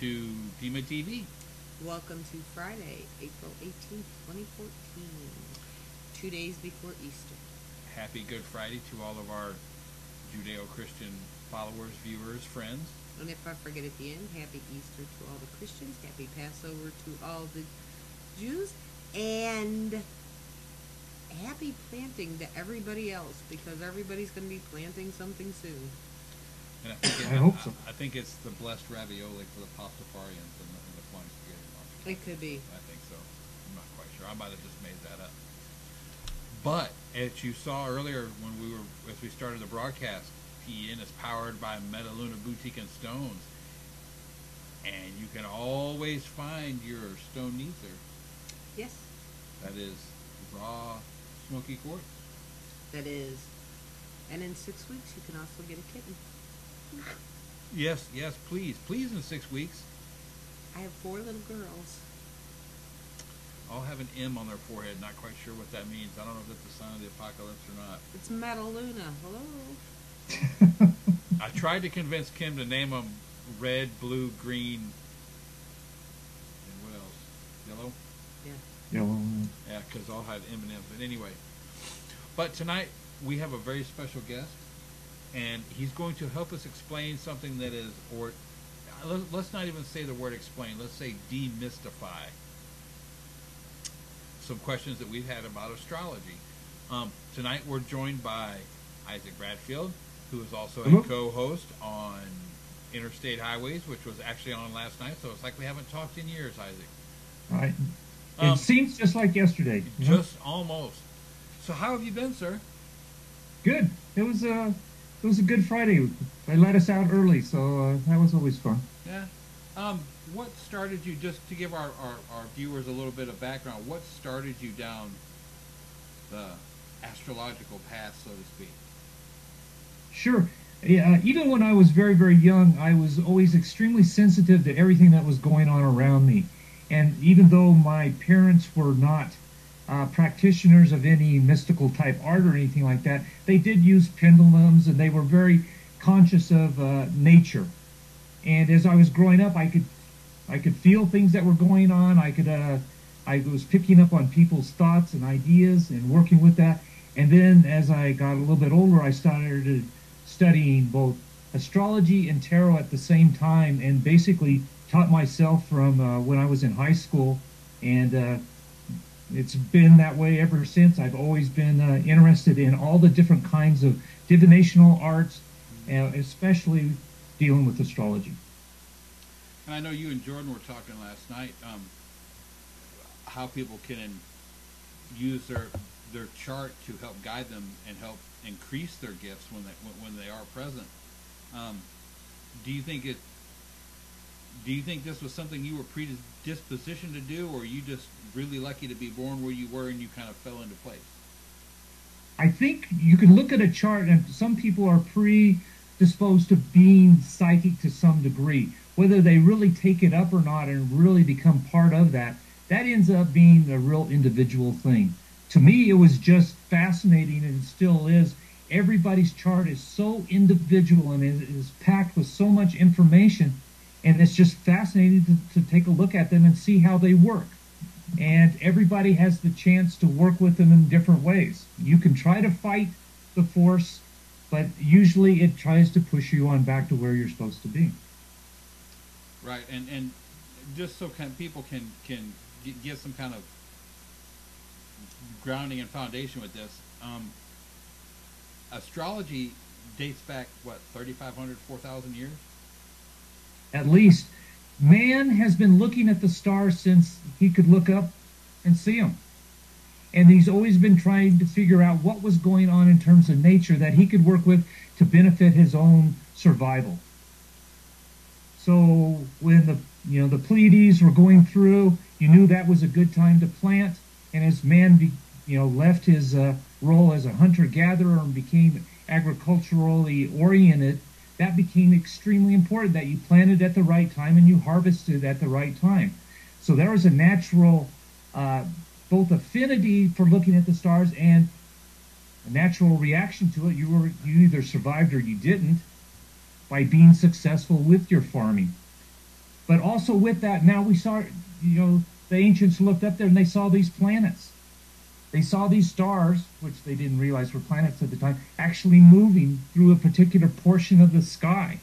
to PEMA TV. Welcome to Friday, April 18th, 2014, 2 days before Easter. Happy Good Friday to all of our Judeo-Christian followers, viewers, friends. And if I forget at the end, happy Easter to all the Christians, happy Passover to all the Jews, and happy planting to everybody else, because everybody's going to be planting something soon. And I hope so. I think it's the blessed ravioli for the pastafarians and the flying spaghetti monsters. It could be. I think so. I'm not quite sure. I might have just made that up. But as you saw earlier as we started the broadcast, PEN is powered by Metaluna Boutique and Stones, and you can always find your stone needs there. Yes. That is raw smoky quartz. That is. And in 6 weeks, you can also get a kitten. Yes, please in 6 weeks. I have 4 little girls. All have an M on their forehead. Not quite sure what that means. I don't know if it's the sign of the apocalypse or not. It's Metaluna. Hello. I tried to convince Kim to name them red, blue, green, and what else? Yellow? Yeah. Yellow. Yeah, because all have M&Ms. But anyway. But tonight we have a very special guest, and he's going to help us explain something that is, or let's not even say the word explain. Let's say demystify some questions that we've had about astrology. Tonight we're joined by Issac Bradfield, who is also a co-host on Interstate Highways, which was actually on last night, so it's like we haven't talked in years, Issac. Right. It seems just like yesterday. Just almost. So how have you been, sir? Good. It was a good Friday. They let us out early, so that was always fun. Yeah. What started you, just to give our viewers a little bit of background, what started you down the astrological path, so to speak? Sure. Yeah, even when I was very, very young, I was always extremely sensitive to everything that was going on around me. And even though my parents were not practitioners of any mystical type art or anything like that, they did use pendulums, and they were very conscious of nature. And as I was growing up, I could feel things that were going on. I was picking up on people's thoughts and ideas and working with that. And then as I got a little bit older, I started studying both astrology and tarot at the same time, and basically taught myself from when I was in high school. And it's been that way ever since. I've always been interested in all the different kinds of divinational arts, especially dealing with astrology. And I know you and Jordan were talking last night how people can use their chart to help guide them and help increase their gifts when they are present. Do you think this was something you were predispositioned to do, or are you just really lucky to be born where you were and you kind of fell into place? I think you can look at a chart, and some people are predisposed to being psychic to some degree. Whether they really take it up or not and really become part of that ends up being a real individual thing. To me, it was just fascinating, and it still is. Everybody's chart is so individual, and it is packed with so much information, and it's just fascinating to take a look at them and see how they work. And everybody has the chance to work with them in different ways. You can try to fight the force, but usually it tries to push you on back to where you're supposed to be. Right, and just so people can get some kind of grounding and foundation with this, astrology dates back, what, 3,500, 4,000 years? At least. Man has been looking at the stars since he could look up and see them. And he's always been trying to figure out what was going on in terms of nature that he could work with to benefit his own survival. So when the Pleiades were going through, you knew that was a good time to plant. And as man left his role as a hunter-gatherer and became agriculturally oriented, that became extremely important, that you planted at the right time and you harvested at the right time. So there was a natural both affinity for looking at the stars and a natural reaction to it. You either survived or you didn't by being successful with your farming. But also with that, now we saw, the ancients looked up there and they saw these planets. They saw these stars, which they didn't realize were planets at the time, actually moving through a particular portion of the sky.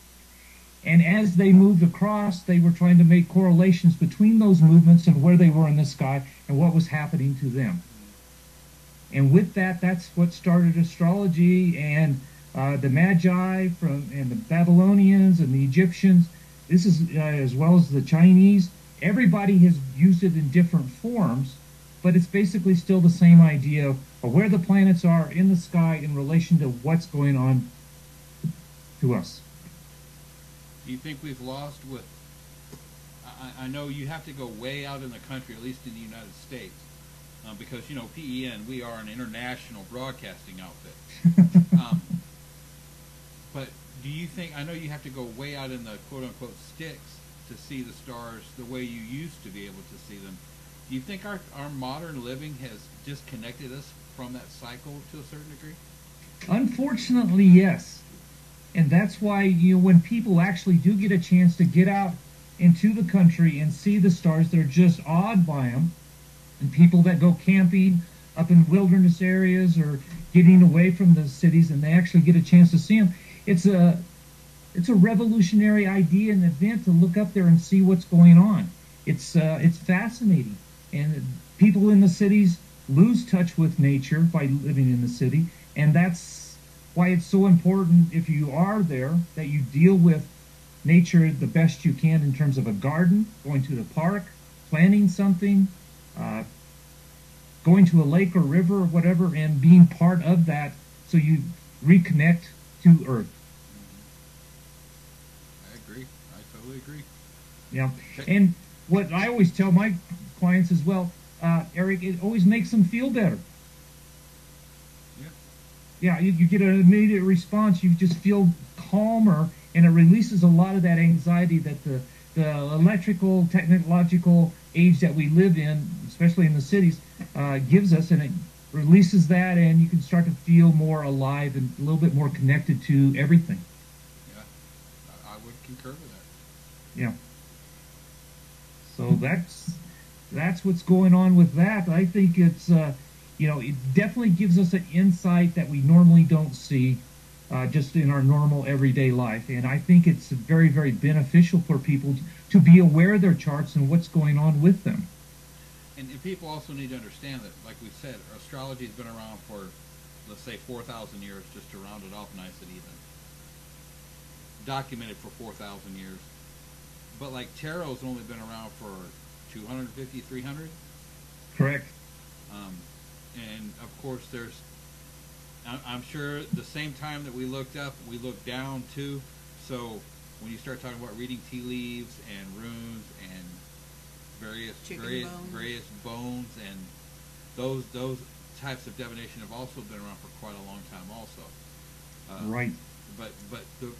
And as they moved across, they were trying to make correlations between those movements and where they were in the sky and what was happening to them. And with that, that's what started astrology, and the Magi and the Babylonians and the Egyptians. This is as well as the Chinese. Everybody has used it in different forms, but it's basically still the same idea of where the planets are in the sky in relation to what's going on to us. Do you think we've lost with... I know you have to go way out in the country, at least in the United States, because, PEN, we are an international broadcasting outfit. But do you think... I know you have to go way out in the quote-unquote sticks to see the stars the way you used to be able to see them. Do you think our modern living has disconnected us from that cycle to a certain degree? Unfortunately, yes. And that's why, when people actually do get a chance to get out into the country and see the stars, they're just awed by them. And people that go camping up in wilderness areas or getting away from the cities and they actually get a chance to see them, it's a revolutionary idea and event to look up there and see what's going on. It's fascinating. And people in the cities lose touch with nature by living in the city, and that's why it's so important, if you are there, that you deal with nature the best you can in terms of a garden, going to the park, planting something, going to a lake or river or whatever, and being part of that so you reconnect to Earth. I agree. I totally agree. Yeah. And what I always tell my clients as well, Eric, it always makes them feel better. Yeah, you get an immediate response. You just feel calmer, and it releases a lot of that anxiety that the electrical, technological age that we live in, especially in the cities, gives us, and it releases that, and you can start to feel more alive and a little bit more connected to everything. Yeah, I would concur with that. Yeah. So that's what's going on with that. I think it's it definitely gives us an insight that we normally don't see just in our normal everyday life. And I think it's very, very beneficial for people to be aware of their charts and what's going on with them. And people also need to understand that, like we said, astrology has been around for, let's say, 4,000 years, just to round it off nice and even. Documented for 4,000 years. But like tarot's only been around for 250, 300? Correct. And of course I'm sure the same time that we looked up, we looked down too. So when you start talking about reading tea leaves and runes and various bones and those types of divination have also been around for quite a long time also. Right. But the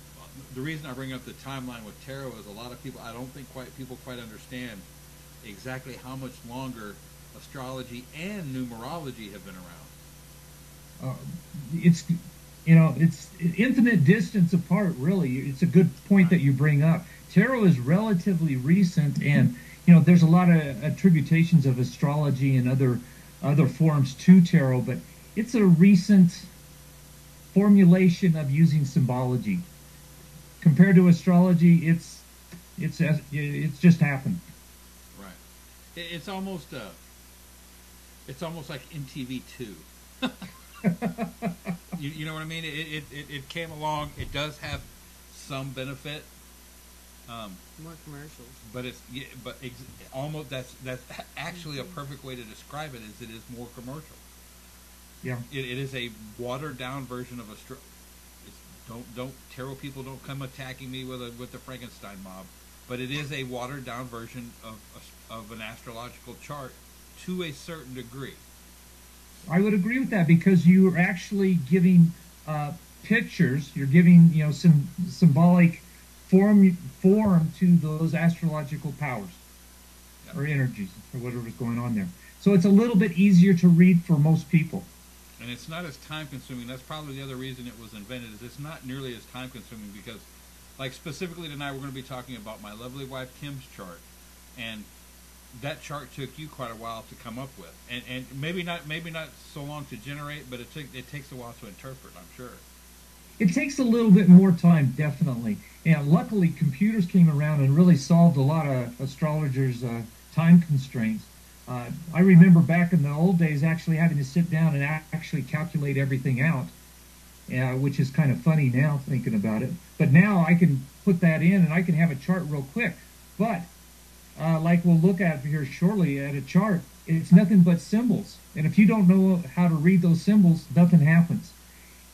reason I bring up the timeline with tarot is a lot of people, I don't think people quite understand exactly how much longer astrology and numerology have been around. It's infinite distance apart, really. It's a good point that you bring up. Tarot is relatively recent, and there's a lot of attributions of astrology and other forms to tarot, but it's a recent formulation of using symbology. Compared to astrology, it's just happened. Right. It's almost like MTV2. you know what I mean? It came along. It does have some benefit. More commercials. But almost that's actually a perfect way to describe it. Is it is more commercial. Yeah. It is a watered down version of don't tarot people don't come attacking me with the Frankenstein mob, but it is a watered down version of an astrological chart to a certain degree. I would agree with that, because you are actually giving pictures. You're giving some symbolic form to those astrological powers, yep, or energies, or whatever's going on there. So it's a little bit easier to read for most people. And it's not as time consuming. That's probably the other reason it was invented, is it's not nearly as time consuming, because like specifically tonight, we're going to be talking about my lovely wife Kim's chart, and that chart took you quite a while to come up with, and maybe not so long to generate, but it takes a while to interpret, I'm sure. It takes a little bit more time, definitely. And luckily, computers came around and really solved a lot of astrologers' time constraints. I remember back in the old days actually having to sit down and actually calculate everything out, which is kind of funny now thinking about it. But now I can put that in and I can have a chart real quick. But like we'll look at here shortly at a chart, it's nothing but symbols. And if you don't know how to read those symbols, nothing happens.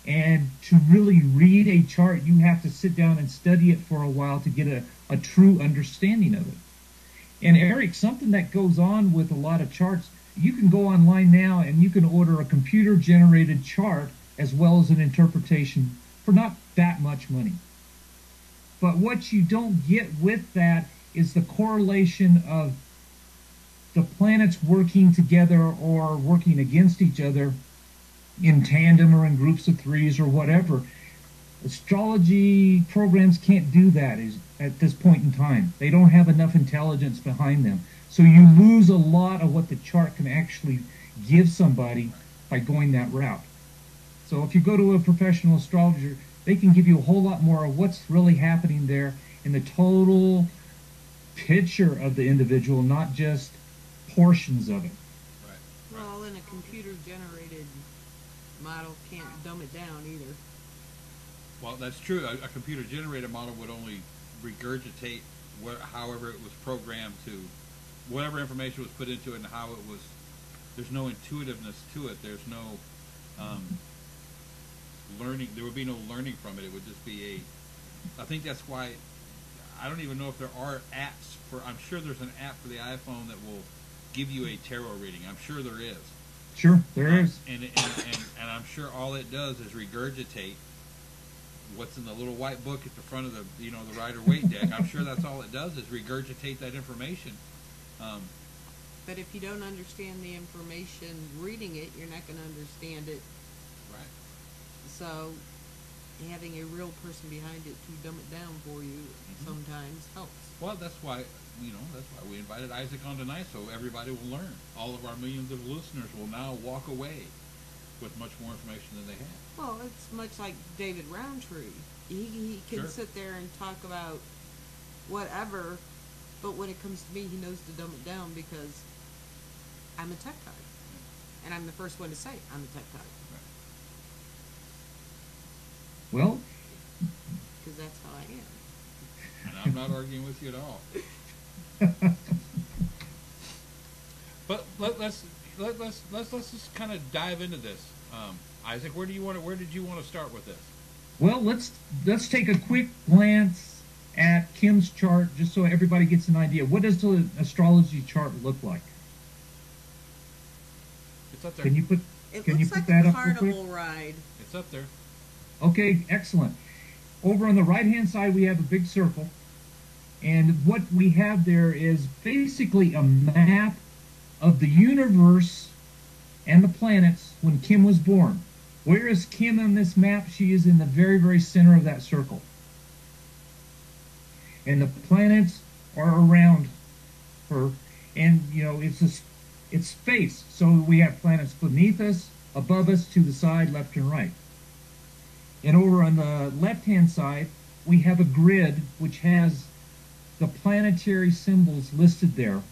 And to really read a chart, you have to sit down and study it for a while to get a true understanding of it. And Eric, something that goes on with a lot of charts, you can go online now and you can order a computer-generated chart as well as an interpretation for not that much money. But what you don't get with that is the correlation of the planets working together or working against each other in tandem or in groups of threes or whatever. Astrology programs can't do that at this point in time. They don't have enough intelligence behind them. So you lose a lot of what the chart can actually give somebody by going that route. So if you go to a professional astrologer, they can give you a whole lot more of what's really happening there in the total picture of the individual, not just portions of it. Right. Well, and a computer-generated model can't dumb it down either. Well, that's true. A computer-generated model would only regurgitate however it was programmed to, whatever information was put into it and how it was. There's no intuitiveness to it. There's no learning. There would be no learning from it. It would just be I think that's why. I don't even know if there are apps for. I'm sure there's an app for the iPhone that will give you a tarot reading. I'm sure there is. Sure, there is. And I'm sure all it does is regurgitate what's in the little white book at the front of the the Rider-Waite deck. I'm sure that's all it does is regurgitate that information. But if you don't understand the information reading it, you're not going to understand it. Right. So having a real person behind it to dumb it down for you sometimes helps. Well, that's why we invited Issac on tonight, so everybody will learn. All of our millions of listeners will now walk away with much more information than they had. Well, it's much like David Roundtree. He can Sure. sit there and talk about whatever, but when it comes to me, he knows to dumb it down because I'm a tech guy. And I'm the first one to say I'm a tech guy. Well, Because that's how I am. And I'm not arguing with you at all. But let's just kind of dive into this. Issac, where did you want to start with this? well, let's take a quick glance at Kim's chart just so everybody gets an idea. What does the astrology chart look like? It's up there. Can you put It Can you looks put like that a up real quick? carnival ride. It's up there. Okay, excellent. Over on the right-hand side, we have a big circle. And what we have there is basically a map of the universe and the planets when Kim was born. Where is Kim on this map? She is in the very, very center of that circle. And the planets are around her. And, it's space. So we have planets beneath us, above us, to the side, left and right. And over on the left-hand side, we have a grid which has the planetary symbols listed there.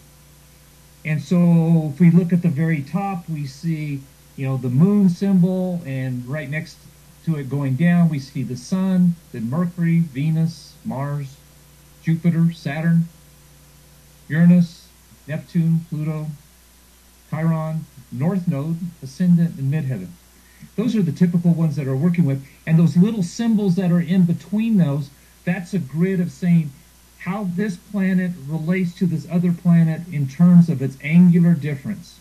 And so if we look at the very top, we see, the moon symbol, and right next to it going down, we see the sun, then Mercury, Venus, Mars, Jupiter, Saturn, Uranus, Neptune, Pluto, Chiron, North Node, Ascendant, and Midheaven. Those are the typical ones that are working with. And those little symbols that are in between those, that's a grid of saying how this planet relates to this other planet in terms of its angular difference.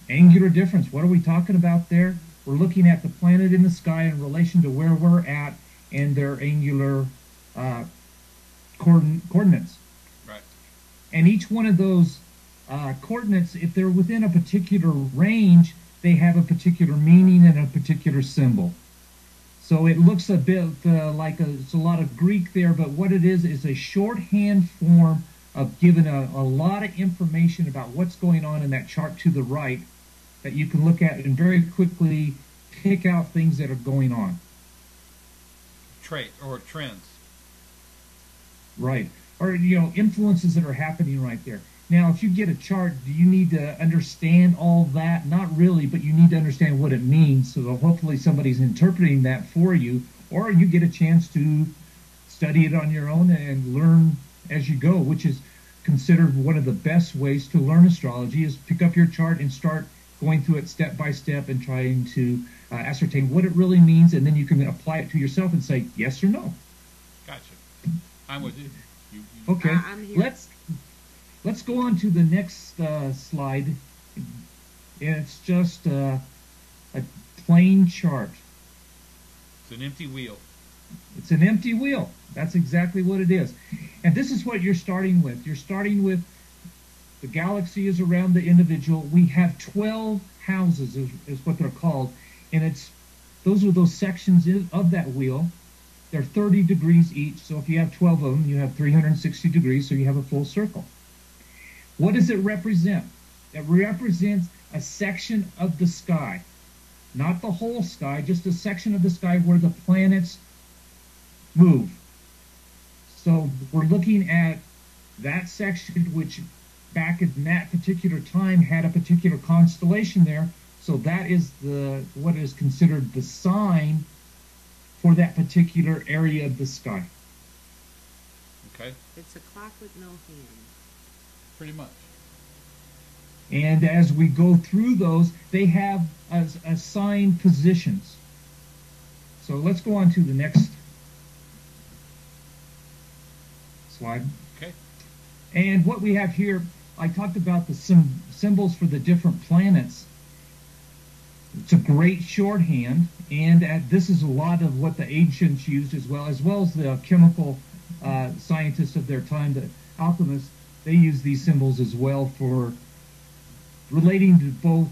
Angular difference, what are we talking about there? We're looking at the planet in the sky in relation to where we're at and their angular coordinates. Right. And each one of those coordinates, if they're within a particular range, they have a particular meaning and a particular symbol. So So it looks a bit like it's a lot of Greek there, but what it is a shorthand form of giving a lot of information about what's going on in that chart to the right that you can look at and very quickly pick out things that are going on. Trait or trends. Right. Or, influences that are happening right there. Now, if you get a chart, do you need to understand all that? Not really, but you need to understand what it means. So hopefully somebody's interpreting that for you, or you get a chance to study it on your own and learn as you go, which is considered one of the best ways to learn astrology, is pick up your chart and start going through it step by step and trying to ascertain what it really means, and then you can apply it to yourself and say yes or no. Gotcha. I'm with you. Okay. I'm here. Let's go on to the next slide. And it's just a plain chart. It's an empty wheel. It's an empty wheel. That's exactly what it is. And this is what you're starting with. You're starting with the galaxy is around the individual. We have 12 houses is what they're called. And those are those sections of that wheel. They're 30 degrees each. So if you have 12 of them, you have 360 degrees. So you have a full circle. What does it represent? It represents a section of the sky. Not the whole sky, just a section of the sky where the planets move. So we're looking at that section which back in that particular time had a particular constellation there. So that is what is considered the sign for that particular area of the sky. Okay. It's a clock with no hand. Pretty much. And as we go through those, they have assigned positions. So let's go on to the next slide. Okay. And what we have here, I talked about the symbols for the different planets. It's a great shorthand, and this is a lot of what the ancients used as well as the chemical scientists of their time, the alchemists. They use these symbols as well for relating to both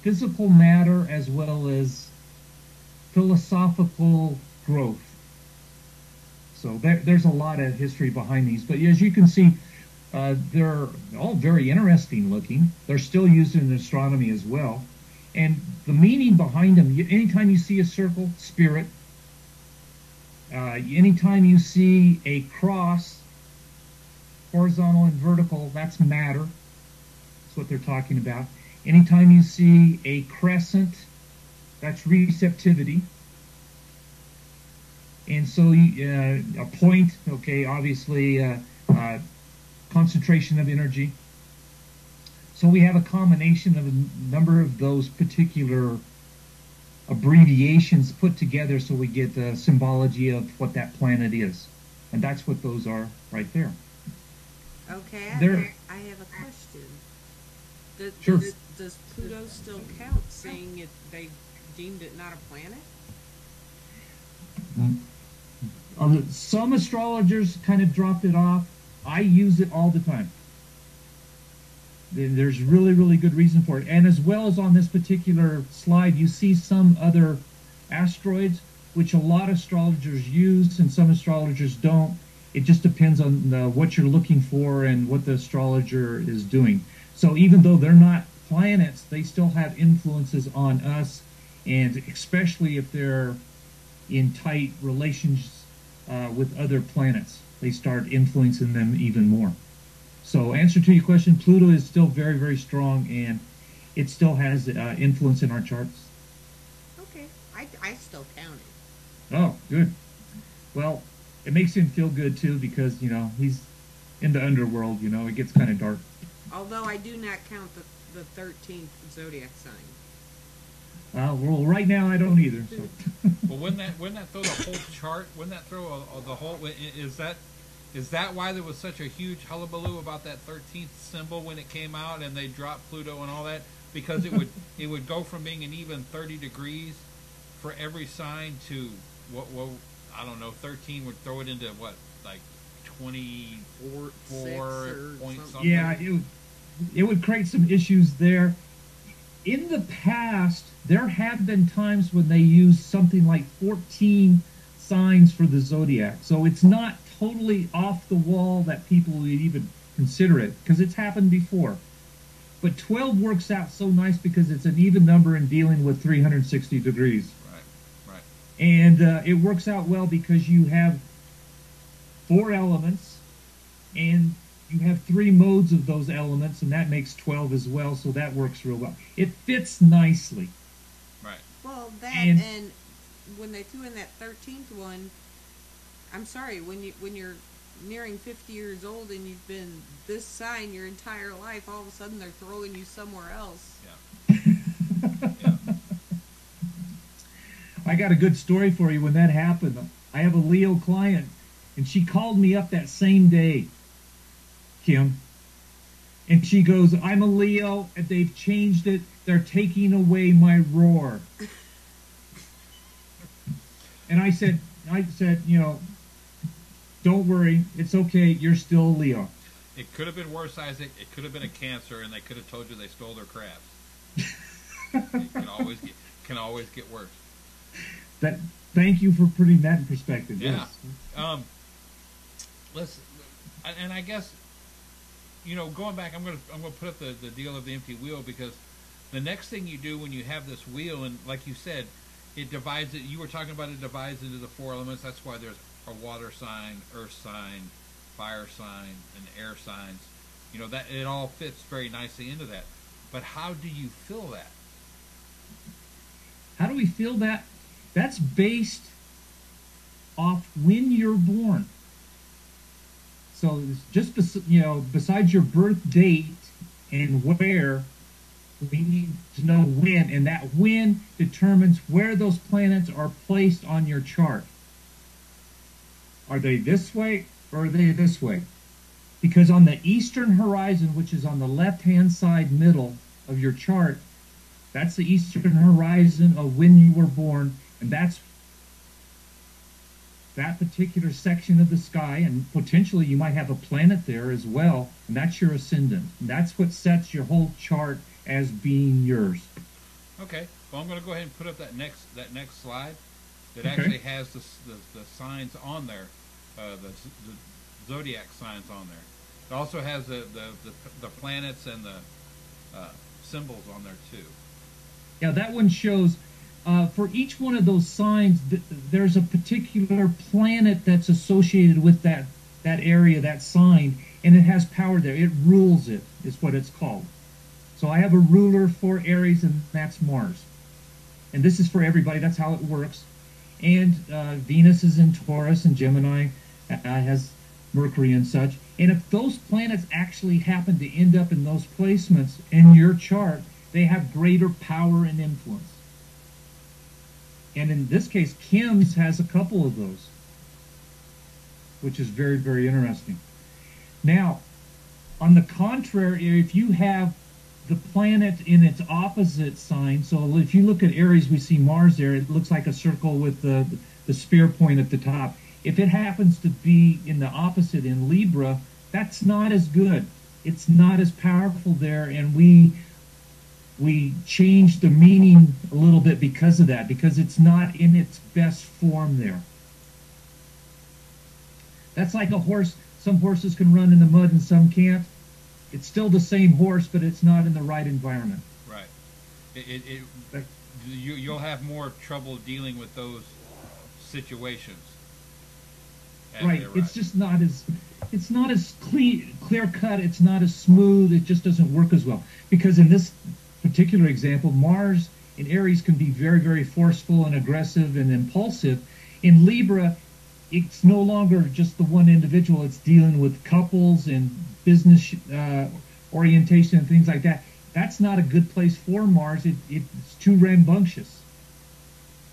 physical matter as well as philosophical growth. So there's a lot of history behind these. But as you can see, they're all very interesting looking. They're still used in astronomy as well. And the meaning behind them, anytime you see a circle, spirit. Anytime you see a cross, horizontal and vertical, that's matter. That's what they're talking about. Anytime you see a crescent, that's receptivity. And so a point, okay, obviously concentration of energy. So we have a combination of a number of those particular abbreviations put together so we get the symbology of what that planet is. And that's what those are right there. Okay, I have a question. Sure. Does Pluto still count, seeing they deemed it not a planet? Some astrologers kind of dropped it off. I use it all the time. There's really, really good reason for it. And as well as on this particular slide, you see some other asteroids, which a lot of astrologers use and some astrologers don't. It just depends on what you're looking for and what the astrologer is doing. So even though they're not planets, they still have influences on us, and especially if they're in tight relations with other planets, they start influencing them even more. So answer to your question, Pluto is still very, very strong, and it still has influence in our charts. Okay, I still count it. Oh, good. Well, it makes him feel good, too, because, he's in the underworld, it gets kind of dark. Although I do not count the 13th zodiac sign. Well, right now I don't either. So. Well, wouldn't that throw the whole chart? Wouldn't that throw the whole? Is that why there was such a huge hullabaloo about that 13th symbol when it came out and they dropped Pluto and all that? Because it would go from being an even 30 degrees for every sign to what I don't know, 13 would throw it into what, like 24 point something? Yeah, it would create some issues there. In the past, there have been times when they used something like 14 signs for the zodiac. So it's not totally off the wall that people would even consider it, because it's happened before. But 12 works out so nice because it's an even number in dealing with 360 degrees. Right, right. And it works out well because you have 4 elements, and you have 3 modes of those elements, and that makes 12 as well, so that works real well. It fits nicely. Right. Well, that and when they threw in that 13th one, I'm sorry, when you're nearing 50 years old and you've been this sign your entire life, all of a sudden they're throwing you somewhere else. Yeah. Yeah. I got a good story for you when that happened. I have a Leo client, and she called me up that same day, Kim, and she goes, I'm a Leo, and they've changed it. They're taking away my roar. And I said, you know, don't worry, it's okay, you're still a Leo. It could have been worse, Isaac. It could have been a Cancer, and they could have told you they stole their crabs. It can always get worse. Thank you for putting that in perspective. Yeah. Yes. And I guess, you know, going back, I'm gonna put up the deal of the empty wheel, because the next thing you do when you have this wheel, and like you said, it divides it. You were talking about it divides into the 4 elements. That's why there's a water sign, earth sign, fire sign, and air signs. You know, that it all fits very nicely into that. But how do you fill that? How do we fill that? That's based off when you're born. So it's just besides your birth date and where, we need to know when, and that when determines where those planets are placed on your chart. Are they this way or are they this way? Because on the eastern horizon, which is on the left-hand side middle of your chart, that's the eastern horizon of when you were born, and that's that particular section of the sky, and potentially you might have a planet there as well, and that's your ascendant. And that's what sets your whole chart as being yours. Okay. Well, I'm going to go ahead and put up that next slide that Okay. actually has the signs on there, the zodiac signs on there. It also has the planets and the symbols on there too. Yeah, that one shows for each one of those signs, there's a particular planet that's associated with that area, that sign, and it has power there. It rules it, is what it's called. So I have a ruler for Aries, and that's Mars. And this is for everybody. That's how it works. And Venus is in Taurus, and Gemini has Mercury and such. And if those planets actually happen to end up in those placements in your chart, they have greater power and influence. And in this case, Kim's has a couple of those, which is very, very interesting. Now, on the contrary, if you have the planet in its opposite sign, so if you look at Aries, we see Mars there. It looks like a circle with the spear point at the top. If it happens to be in the opposite in Libra, that's not as good. It's not as powerful there, and we change the meaning a little bit because of that, because it's not in its best form there. That's like a horse. Some horses can run in the mud and some can't. It's still the same horse, but it's not in the right environment. Right. You'll have more trouble dealing with those situations. Right. It's just not as clear cut. It's not as smooth. It just doesn't work as well. Because in this particular example, Mars in Aries can be very, very forceful and aggressive and impulsive. In Libra, it's no longer just the one individual. It's dealing with couples and business orientation and things like that. That's not a good place for Mars. It's too rambunctious.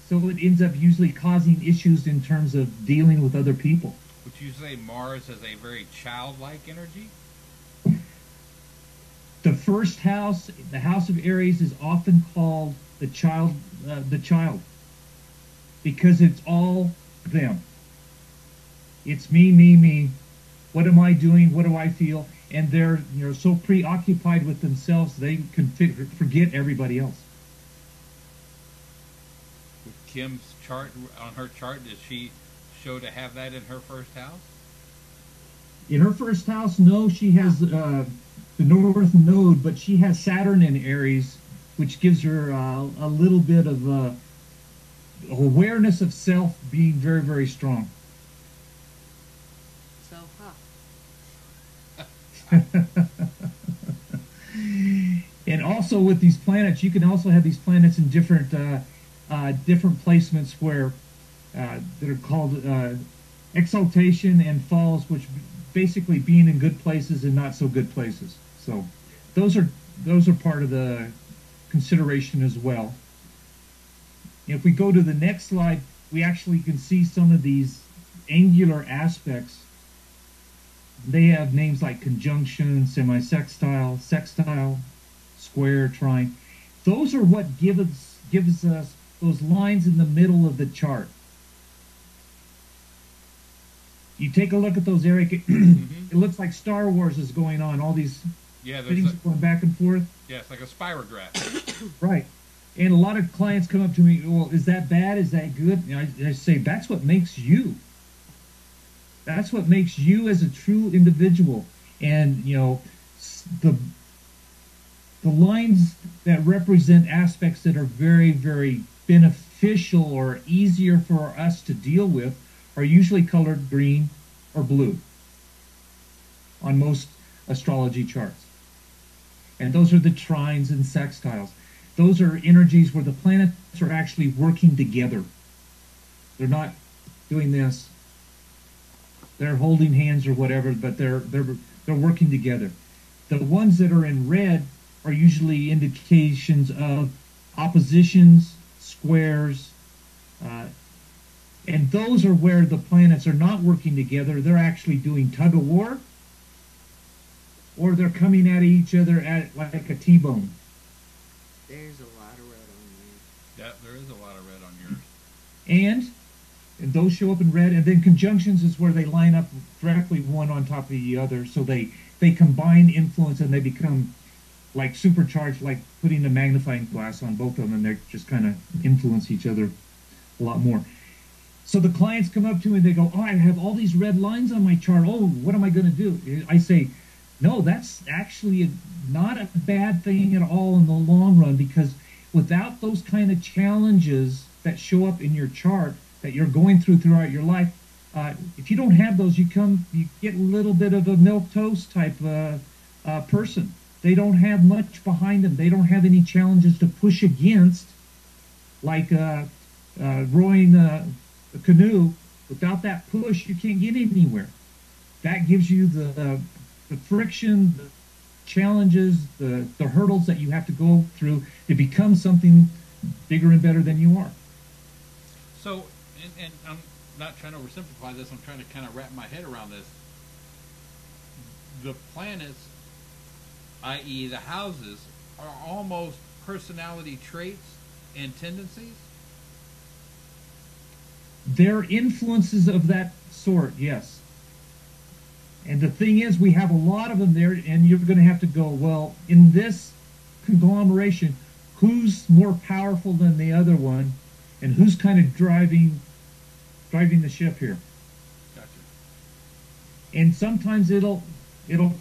So it ends up usually causing issues in terms of dealing with other people. Would you say Mars has a very childlike energy? The first house, the house of Aries, is often called the child, because it's all them. It's me, me, me. What am I doing? What do I feel? and they're so preoccupied with themselves they can forget everybody else. With Kim's chart, on her chart, does she show to have that in her first house? In her first house, no, she has the North Node, but she has Saturn in Aries, which gives her a little bit of awareness of self being very, very strong. So, And also with these planets, you can also have these planets in different placements where that are called exaltation and falls, which basically being in good places and not so good places. So those are part of the consideration as well. If we go to the next slide, we actually can see some of these angular aspects. They have names like conjunction, semisextile, sextile, square, trine. Those are what gives us those lines in the middle of the chart. You take a look at those, Eric. It looks like Star Wars is going on. All these things going back and forth. Yeah, it's like a spirograph. Right. And a lot of clients come up to me, well, is that bad? Is that good? And I say, that's what makes you. That's what makes you as a true individual. And, the lines that represent aspects that are very, very beneficial or easier for us to deal with are usually colored green or blue on most astrology charts. And those are the trines and sextiles. Those are energies where the planets are actually working together. They're not doing this. They're holding hands or whatever, but they're working together. The ones that are in red are usually indications of oppositions, squares, and those are where the planets are not working together. They're actually doing tug of war, or they're coming at each other at like a T-bone. there's a lot of red on there. Yeah, there is a lot of red on yours. And those show up in red, and then conjunctions is where they line up directly one on top of the other, so they combine influence and they become like supercharged, like putting a magnifying glass on both of them, and they just kind of influence each other a lot more. So the clients come up to me and they go, oh, I have all these red lines on my chart. Oh, what am I going to do? I say, no, that's actually not a bad thing at all in the long run, because without those kind of challenges that show up in your chart that you're going throughout your life, if you don't have those, you get a little bit of a milquetoast type person. They don't have much behind them. They don't have any challenges to push against, like rowing a canoe. Without that push, you can't get anywhere. That gives you the friction, the challenges, the hurdles that you have to go through to become something bigger and better than you are. So, and I'm not trying to oversimplify this, I'm trying to kind of wrap my head around this. The planets, i.e. the houses, are almost personality traits and tendencies? They're influences of that sort, yes. And the thing is, we have a lot of them there, and you're going to have to go, well, in this conglomeration, who's more powerful than the other one, and who's kind of driving the ship here? Gotcha. And sometimes it'll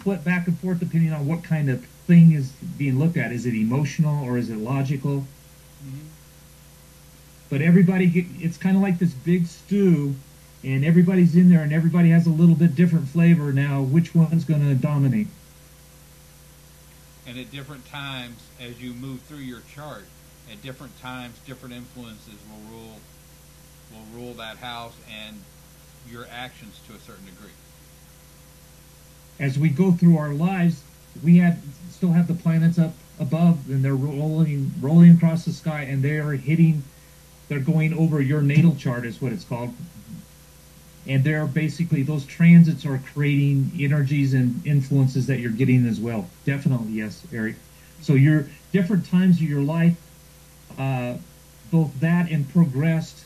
flip back and forth depending on what kind of thing is being looked at. Is it emotional or is it logical? Mm-hmm. But it's kind of like this big stew, and everybody's in there, and everybody has a little bit different flavor. Now, which one's going to dominate? And at different times, as you move through your chart, at different times, different influences will rule that house and your actions to a certain degree. As we go through our lives, we still have the planets up above, and they're rolling across the sky, and they're going over your natal chart, is what it's called. And they're basically, those transits are creating energies and influences that you're getting as well. Definitely, yes, Eric. So your different times of your life, both that and progressed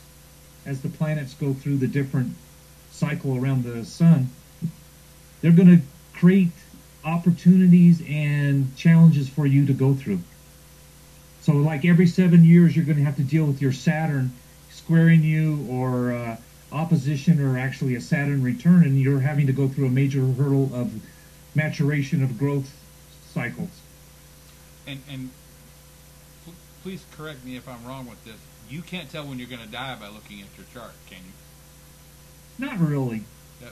as the planets go through the different cycle around the sun, they're going to create opportunities and challenges for you to go through. So like every 7 years, you're going to have to deal with your Saturn squaring you, or opposition, or actually a Saturn return, and you're having to go through a major hurdle of maturation of growth cycles. And please correct me if I'm wrong with this. You can't tell when you're going to die by looking at your chart, can you? Not really.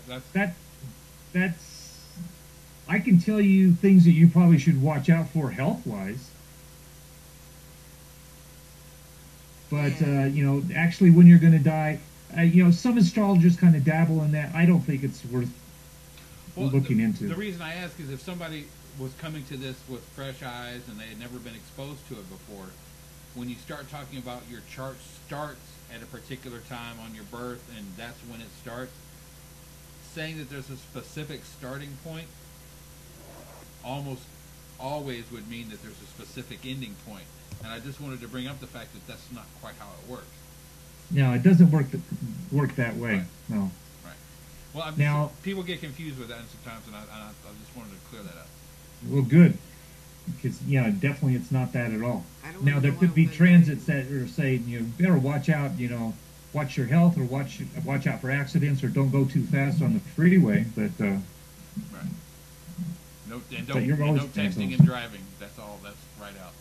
That's I can tell you things that you probably should watch out for health-wise. But, you know, actually when you're going to die, you know, some astrologers kind of dabble in that. I don't think it's worth looking into. The reason I ask is if somebody was coming to this with fresh eyes and they had never been exposed to it before, when you start talking about your chart starts at a particular time on your birth and that's when it starts, saying that there's a specific starting point almost always would mean that there's a specific ending point. And I just wanted to bring up the fact that that's not quite how it works. No, it doesn't work that way. Right. No. Right. Well, now, people get confused with that sometimes, and I just wanted to clear that up. Well, good. Because, yeah, definitely it's not that at all. Now, there could be that transits that are saying, you better watch out, you know, watch your health, or watch out for accidents, or don't go too fast on the freeway. But right. No, and no texting and driving. That's all. That's right out.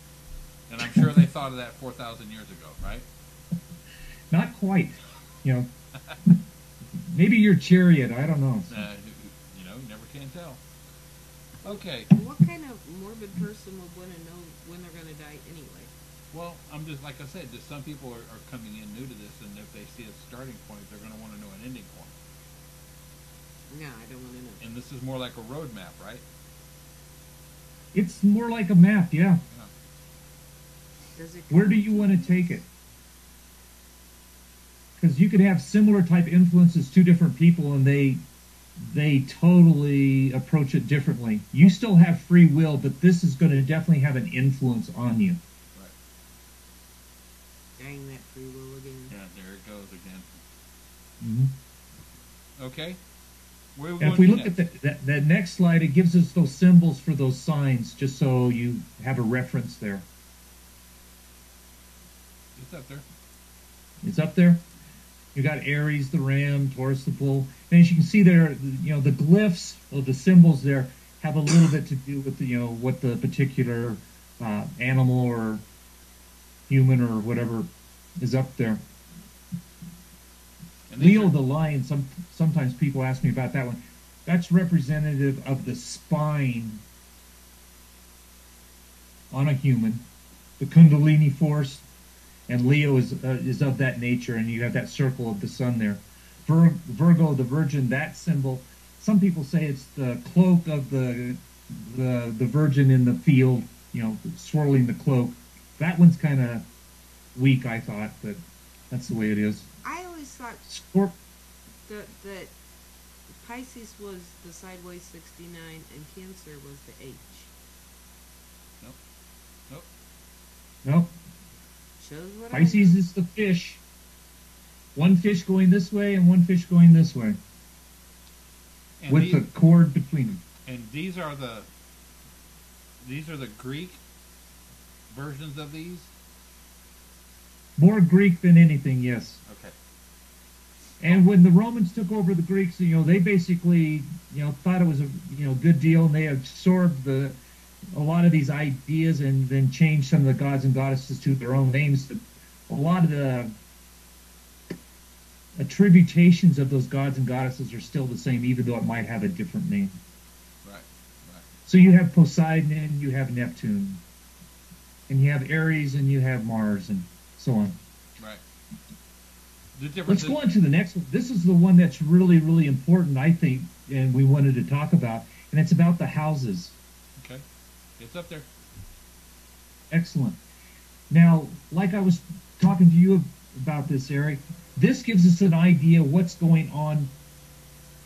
And I'm sure they thought of that 4,000 years ago, right? Not quite. You know, maybe your chariot. I don't know. You know, you never can tell. Okay. What kind of morbid person would want to know when they're going to die anyway? Well, I'm just, like I said, just some people are coming in new to this, and if they see a starting point, they're going to want to know an ending point. No, I don't want to know. And this is more like a road map, right? It's more like a map, yeah. Does it Where do you want to take it? Because you could have similar type influences to different people, and they totally approach it differently. You still have free will, but this is going to definitely have an influence on you. Right. Dang that free will again. Yeah, there it goes again. Mm-hmm. Okay. Where If we look at that next slide, it gives us those symbols for those signs, just so you have a reference there. It's up there. It's up there. You got Aries, the ram, Taurus, the bull. And as you can see there, you know, the glyphs or the symbols there have a little bit to do with the, you know, what the particular animal or human or whatever is up there. Leo the lion, sometimes people ask me about that one. That's representative of the spine on a human, the Kundalini force, and Leo is of that nature, and you have that circle of the sun there. Virgo, the Virgin, that symbol, some people say it's the cloak of the Virgin in the field, you know, swirling the cloak. That one's kind of weak, I thought, but that's the way it is. I always thought that Pisces was the sideways 69 and Cancer was the H. Nope. Shows what Pisces is the fish. One fish going this way and one fish going this way. And with the cord between them. And these are the Greek versions of these? More Greek than anything, yes. Okay. And when the Romans took over the Greeks, you know, they basically, you know, thought it was a, you know, good deal, and they absorbed a lot of these ideas and then changed some of the gods and goddesses to their own names. A lot of the attributations of those gods and goddesses are still the same, even though it might have a different name. Right. So you have Poseidon and you have Neptune, and you have Aries and you have Mars, and so on. Right. Let's go on to the next one. This is the one that's really, really important, I think, and we wanted to talk about, and it's about the houses. Okay. It's up there. Excellent. Now, like I was talking to you about this, Eric, this gives us an idea what's going on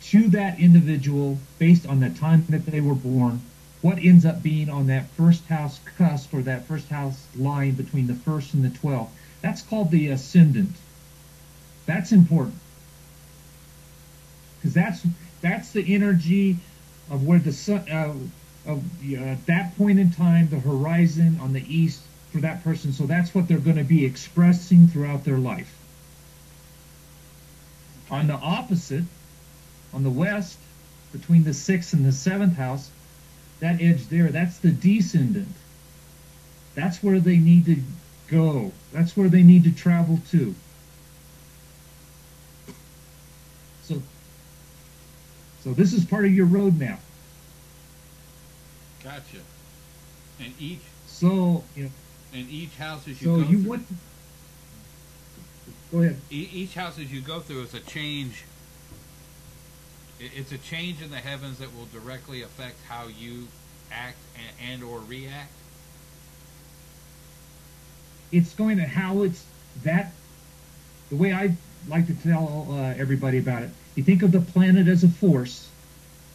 to that individual based on the time that they were born, what ends up being on that first house cusp or that first house line between the 1st and the 12th. That's called the ascendant. That's important, because that's the energy of where the sun, at that point in time, the horizon on the east for that person. So that's what they're going to be expressing throughout their life. On the opposite, on the west, between the 6th and the 7th house, that edge there, that's the descendant. That's where they need to go. That's where they need to travel to. So this is part of your roadmap. Gotcha. And each and each house as you so go you through, want. Go ahead. each house as you go through is a change. It's a change in the heavens that will directly affect how you act and or react. It's going to how it's that. The way I like to tell everybody about it, you think of the planet as a force.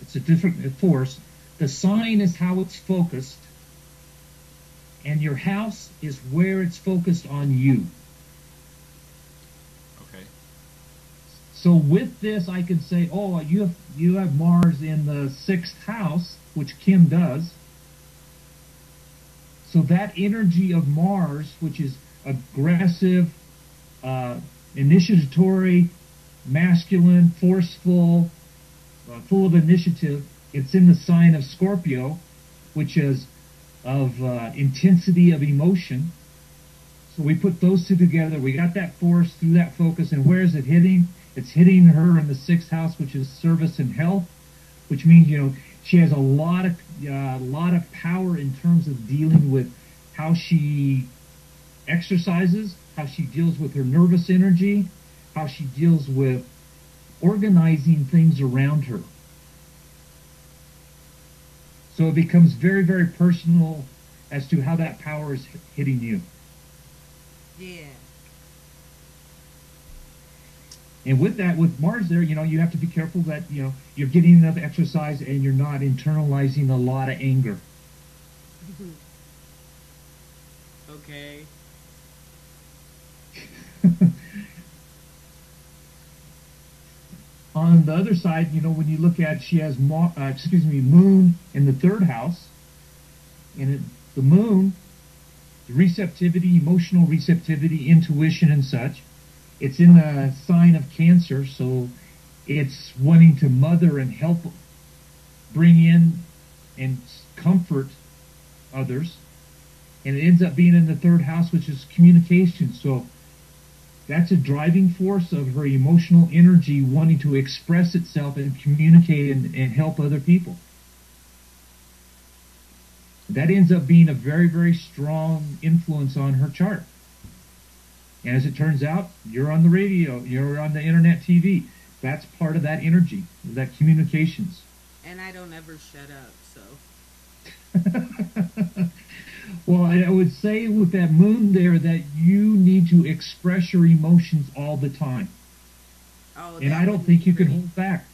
It's a different force. The sign is how it's focused, and your house is where it's focused on you. Okay. So with this, I can say, oh, you have Mars in the 6th house, which Kim does. So that energy of Mars, which is aggressive, initiatory, masculine, forceful, full of initiative, it's in the sign of Scorpio, which is of intensity of emotion. So we put those two together. We got that force through that focus, and where is it hitting? It's hitting her in the 6th house, which is service and health, which means she has a lot of power in terms of dealing with how she exercises, how she deals with her nervous energy, how she deals with organizing things around her. So it becomes very, very personal as to how that power is hitting you. Yeah. And with that, with Mars there, you have to be careful that, you're getting enough exercise and you're not internalizing a lot of anger. Okay. On the other side, when you look at, she has Moon in the 3rd house, and the Moon, the receptivity, emotional receptivity, intuition, and such. It's in the sign of Cancer, so it's wanting to mother and help, bring in and comfort others, and it ends up being in the 3rd house, which is communication. So that's a driving force of her emotional energy wanting to express itself and communicate and help other people. That ends up being a very, very strong influence on her chart. And as it turns out, you're on the radio, you're on the internet TV. That's part of that energy, that communications. And I don't ever shut up, so. Well, I would say with that Moon there that you need to express your emotions all the time. Oh, and I don't think you can hold back.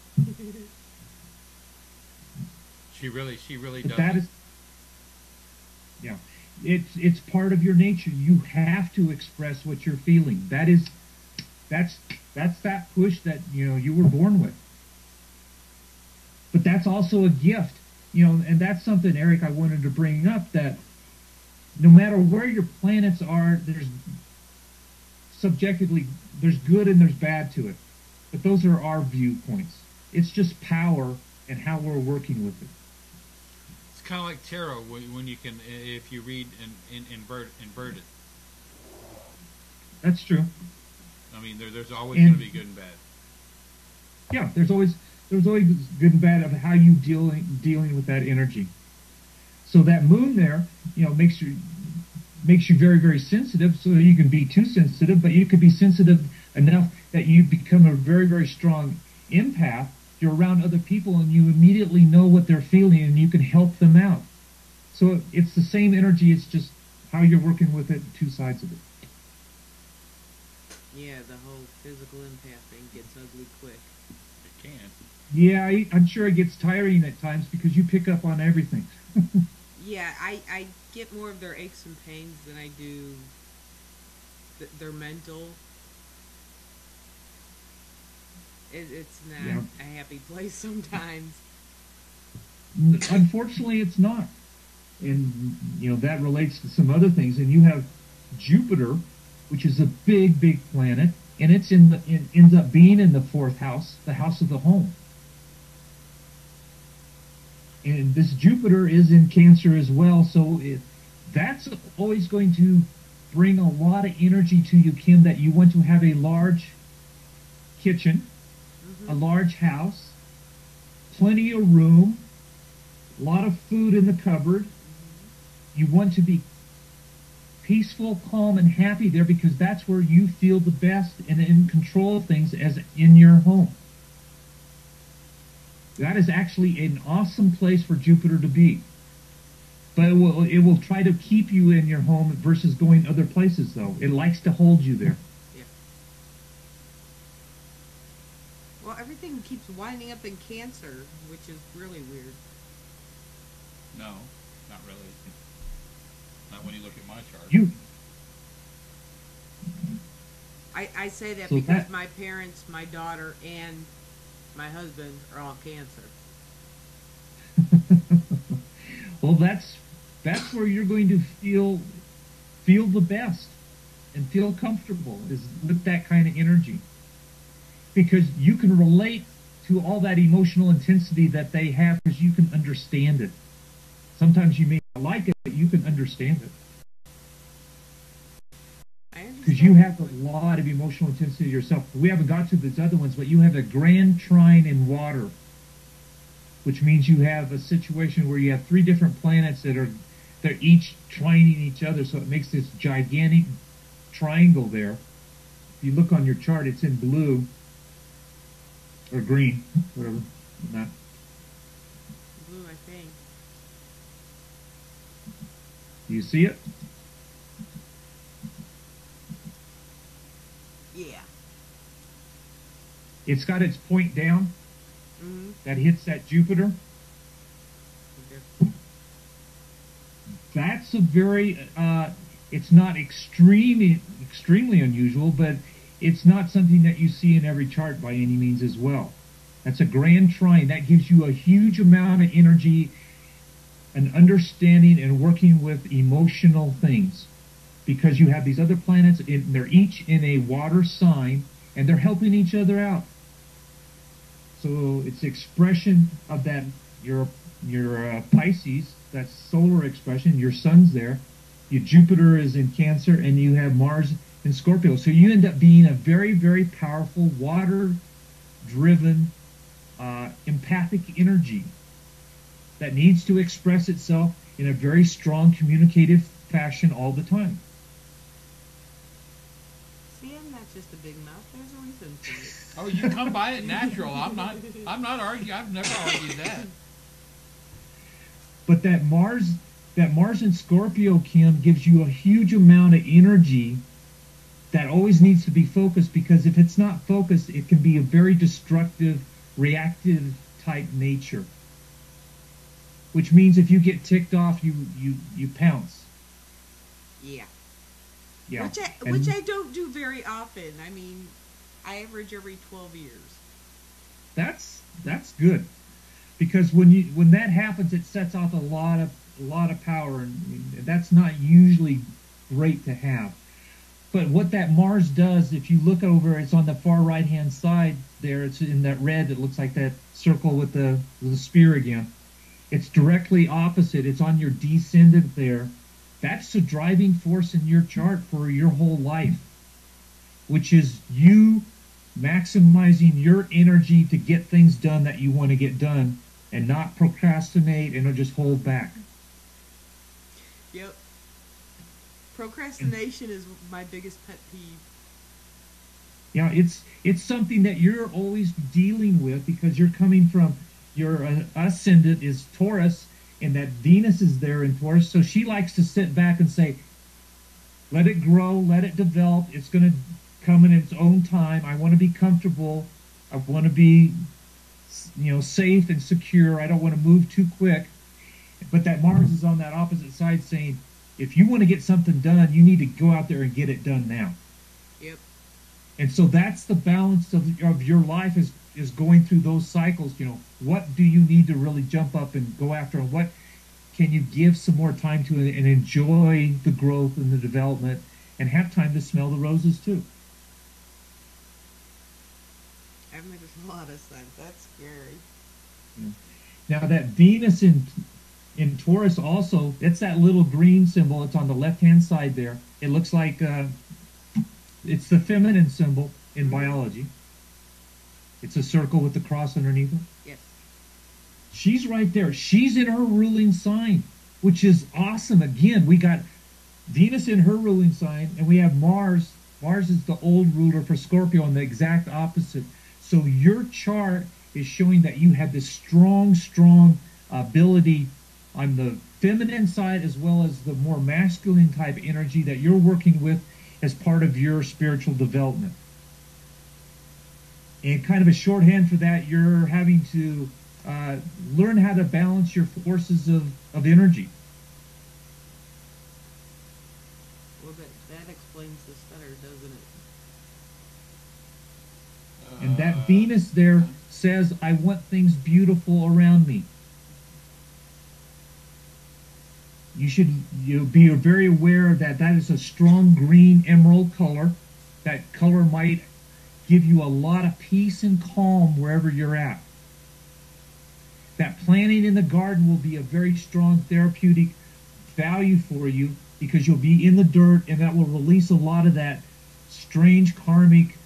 She really does. That is, it's part of your nature. You have to express what you're feeling. That's that push that you were born with. But that's also a gift, and that's something, Eric, I wanted to bring up, that no matter where your planets are, there's good and there's bad to it. But those are our viewpoints. It's just power and how we're working with it. It's kind of like tarot when you can, if you read and invert it. That's true. I mean, there's always going to be good and bad. Yeah, there's always good and bad of how you dealing with that energy. So that Moon there, makes you very, very sensitive. So you can be too sensitive, but you could be sensitive enough that you become a very, very strong empath. You're around other people and you immediately know what they're feeling and you can help them out. So it's the same energy. It's just how you're working with it, two sides of it. Yeah, the whole physical empath thing gets ugly quick. It can. Yeah, I'm sure it gets tiring at times because you pick up on everything. Yeah, I get more of their aches and pains than I do their mental. It's not a happy place sometimes. Unfortunately, it's not. And, that relates to some other things. And you have Jupiter, which is a big, big planet, and it ends up being in the fourth house, the house of the home. And this Jupiter is in Cancer as well, so that's always going to bring a lot of energy to you, Kim, that you want to have a large kitchen, a large house, plenty of room, a lot of food in the cupboard. You want to be peaceful, calm, and happy there because that's where you feel the best and in control of things as in your home. That is actually an awesome place for Jupiter to be. But it will try to keep you in your home versus going other places, though. It likes to hold you there. Yeah. Well, everything keeps winding up in Cancer, which is really weird. No, not really. Not when you look at my chart. I say that So because my parents, my daughter, and my husband are all Cancer. Well, that's where you're going to feel the best and feel comfortable is with that kind of energy, because you can relate to all that emotional intensity that they have because you can understand it. Sometimes you may not like it, but you can understand it because you have a lot of emotional intensity yourself. We haven't got to these other ones, but you have a grand trine in water, which means you have a situation where you have 3 different planets they're each trining each other, so it makes this gigantic triangle there. If you look on your chart, it's in blue or green, whatever. Not Blue, I think. Do you see it? Yeah. It's got its point down that hits that Jupiter. Okay. That's a very, it's not extremely unusual, but it's not something that you see in every chart by any means as well. That's a grand trine. That gives you a huge amount of energy and understanding and working with emotional things, because you have these other planets, they're each in a water sign, and they're helping each other out. So it's expression of that, your Pisces, that's solar expression, your sun's there, your Jupiter is in Cancer, and you have Mars in Scorpio. So you end up being a very, very powerful, water-driven, empathic energy that needs to express itself in a very strong communicative fashion all the time. See, I'm not just a big mouth. There's a reason for it. Oh, you come by it natural. I'm not arguing. I've never argued that. But that Mars in Scorpio, Kim, gives you a huge amount of energy that always needs to be focused, because if it's not focused, it can be a very destructive, reactive type nature. Which means if you get ticked off, you pounce. Yeah. Yeah. Which I don't do very often. I mean, I average every 12 years. That's good, because when that happens, it sets off a lot of power, and that's not usually great to have. But what that Mars does, if you look over, it's on the far right hand side there. It's in that red. It looks like that circle with the spear again. It's directly opposite. It's on your descendant there. That's the driving force in your chart for your whole life, which is you maximizing your energy to get things done that you want to get done, and not procrastinate and just hold back. Yep. Procrastination is my biggest pet peeve. Yeah, it's something that you're always dealing with, because you're coming from your ascendant is Taurus, and that Venus is there in Taurus, so she likes to sit back and say, let it grow, let it develop, it's going to come in its own time. I want to be comfortable, I want to be safe and secure, I don't want to move too quick. But that Mars is on that opposite side saying, if you want to get something done, you need to go out there and get it done now. Yep. And so that's the balance of your life, is is going through those cycles, what do you need to really jump up and go after, and what can you give some more time to and enjoy the growth and the development and have time to smell the roses too. That makes a lot of sense. That's scary. Yeah. Now that Venus in Taurus also, it's that little green symbol. It's on the left-hand side there. It looks like it's the feminine symbol in biology. It's a circle with the cross underneath it. Yes. She's right there. She's in her ruling sign, which is awesome. Again, we got Venus in her ruling sign, and we have Mars. Mars is the old ruler for Scorpio, and the exact opposite. So your chart is showing that you have this strong, strong ability on the feminine side as well as the more masculine type energy that you're working with as part of your spiritual development. And kind of a shorthand for that, you're having to learn how to balance your forces of energy. Well, that explains the stutter, doesn't it? And that Venus there says, I want things beautiful around me. You should be very aware that that is a strong green emerald color. That color might give you a lot of peace and calm wherever you're at. That planting in the garden will be a very strong therapeutic value for you because you'll be in the dirt, and that will release a lot of that strange karmic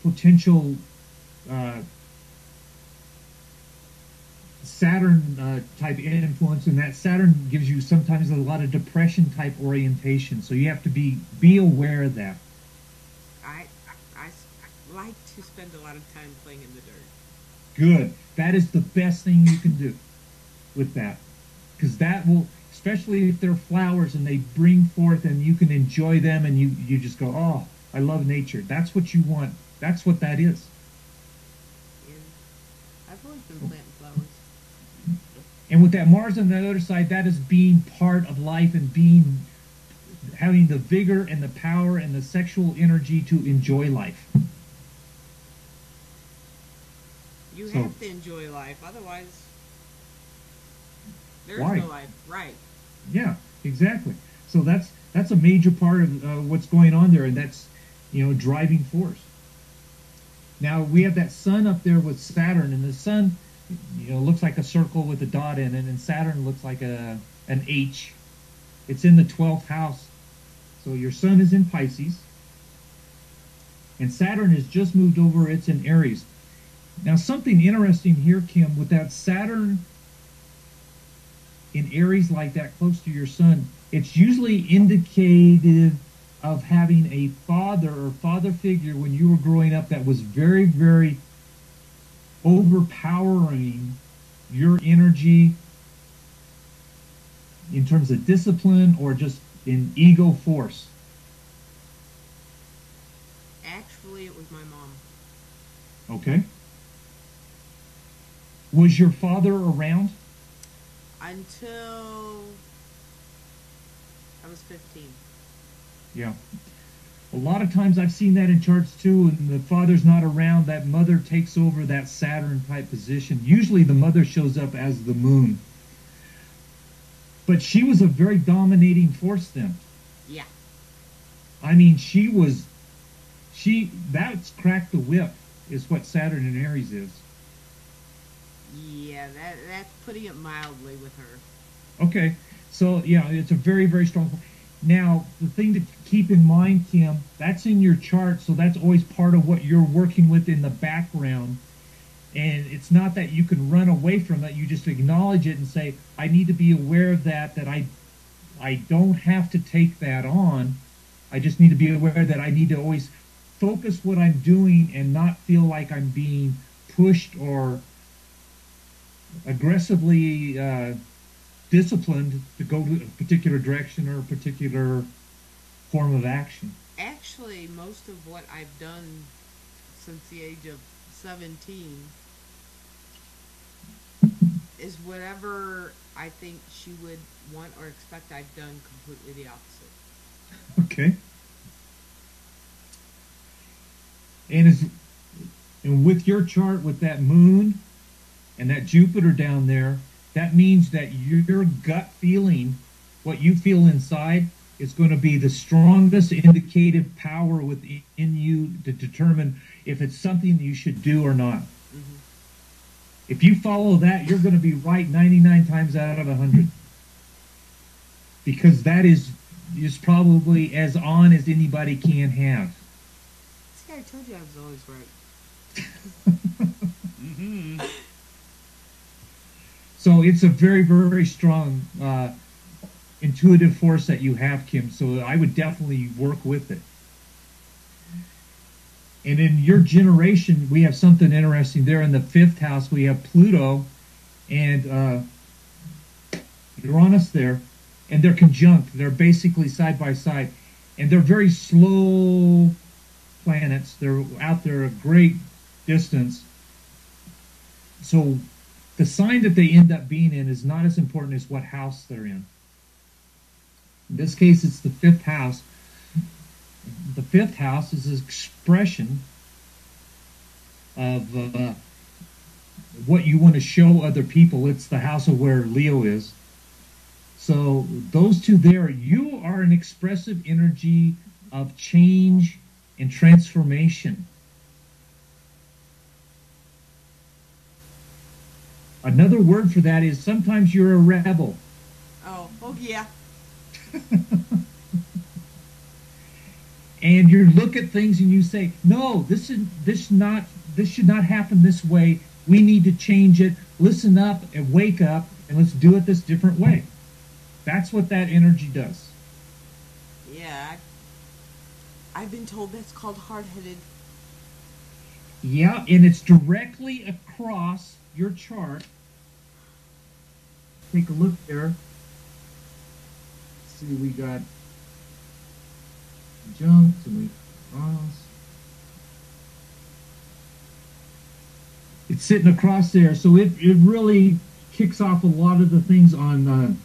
potential Saturn type influence, and that Saturn gives you sometimes a lot of depression type orientation. So you have to be aware of that. I like to spend a lot of time playing in the dirt. Good. That is the best thing you can do with that, because that will, especially if they're flowers and they bring forth and you can enjoy them and you just go, oh, I love nature. That's what you want. That's what that is. Yeah. I've always been planting flowers. And with that Mars on the other side, that is being part of life and having the vigor and the power and the sexual energy to enjoy life. You have to enjoy life, otherwise there's Why? no life. Right. Yeah, exactly. So that's a major part of what's going on there, and that's driving force. Now we have that sun up there with Saturn, and the sun looks like a circle with a dot in it, and Saturn looks like an H. It's in the 12th house. So your sun is in Pisces, and Saturn has just moved over. It's in Aries. Now something interesting here, Kim, with that Saturn in Aries like that close to your sun, it's usually indicative of having a father or father figure when you were growing up that was very, very overpowering your energy in terms of discipline or just in ego force. Actually, it was my mom. Okay. Was your father around? Until I was 15. Yeah. A lot of times I've seen that in charts too, and the father's not around, that mother takes over that Saturn type position. Usually the mother shows up as the moon. But she was a very dominating force then. Yeah. I mean, that's cracked the whip is what Saturn in Aries is. Yeah, that's putting it mildly with her. Okay. So, yeah, it's a very, very strong. Now, the thing to keep in mind, Kim, that's in your chart, so that's always part of what you're working with in the background. And it's not that you can run away from it. You just acknowledge it and say, I need to be aware of that I don't have to take that on. I just need to be aware that I need to always focus what I'm doing and not feel like I'm being pushed or aggressively disciplined to go to a particular direction or a particular form of action. Actually, most of what I've done since the age of 17 is whatever I think she would want or expect I've done completely the opposite. Okay. And with your chart, with that moon and that Jupiter down there, that means that your gut feeling, what you feel inside, is going to be the strongest indicative power within you to determine if it's something you should do or not. Mm-hmm. If you follow that, you're going to be right 99 times out of 100. Because that is probably as on as anybody can have. See, I told you I was always right. Mm-hmm. So it's a very, very strong intuitive force that you have, Kim. So I would definitely work with it. And in your generation, we have something interesting there. In the 5th house, we have Pluto and Uranus there. And they're conjunct. They're basically side by side. And they're very slow planets. They're out there a great distance. So the sign that they end up being in is not as important as what house they're in. In this case, it's the 5th house. The 5th house is an expression of what you want to show other people. It's the house of where Leo is. So those two there, you are an expressive energy of change and transformation. Another word for that is sometimes you're a rebel. Oh yeah. And you look at things and you say, no, this should not happen this way. We need to change it. Listen up and wake up and let's do it this different way. That's what that energy does. Yeah. I've been told that's called hard-headed. Yeah, and it's directly across your chart. Take a look there. See, we got junk and we cross. It's sitting across there, so it really kicks off a lot of the things on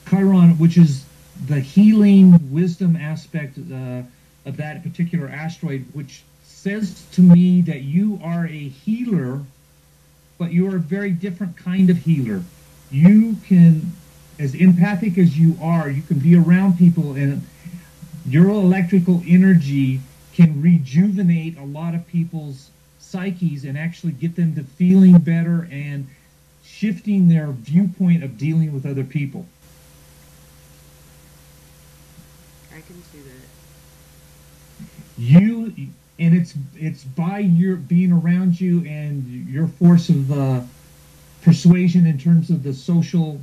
Chiron, which is the healing wisdom aspect of that particular asteroid, which says to me that you are a healer, but you are a very different kind of healer. You can, as empathic as you are, you can be around people and your electrical energy can rejuvenate a lot of people's psyches and actually get them to feeling better and shifting their viewpoint of dealing with other people. I can see that. And it's by your being around you and your force of persuasion in terms of the social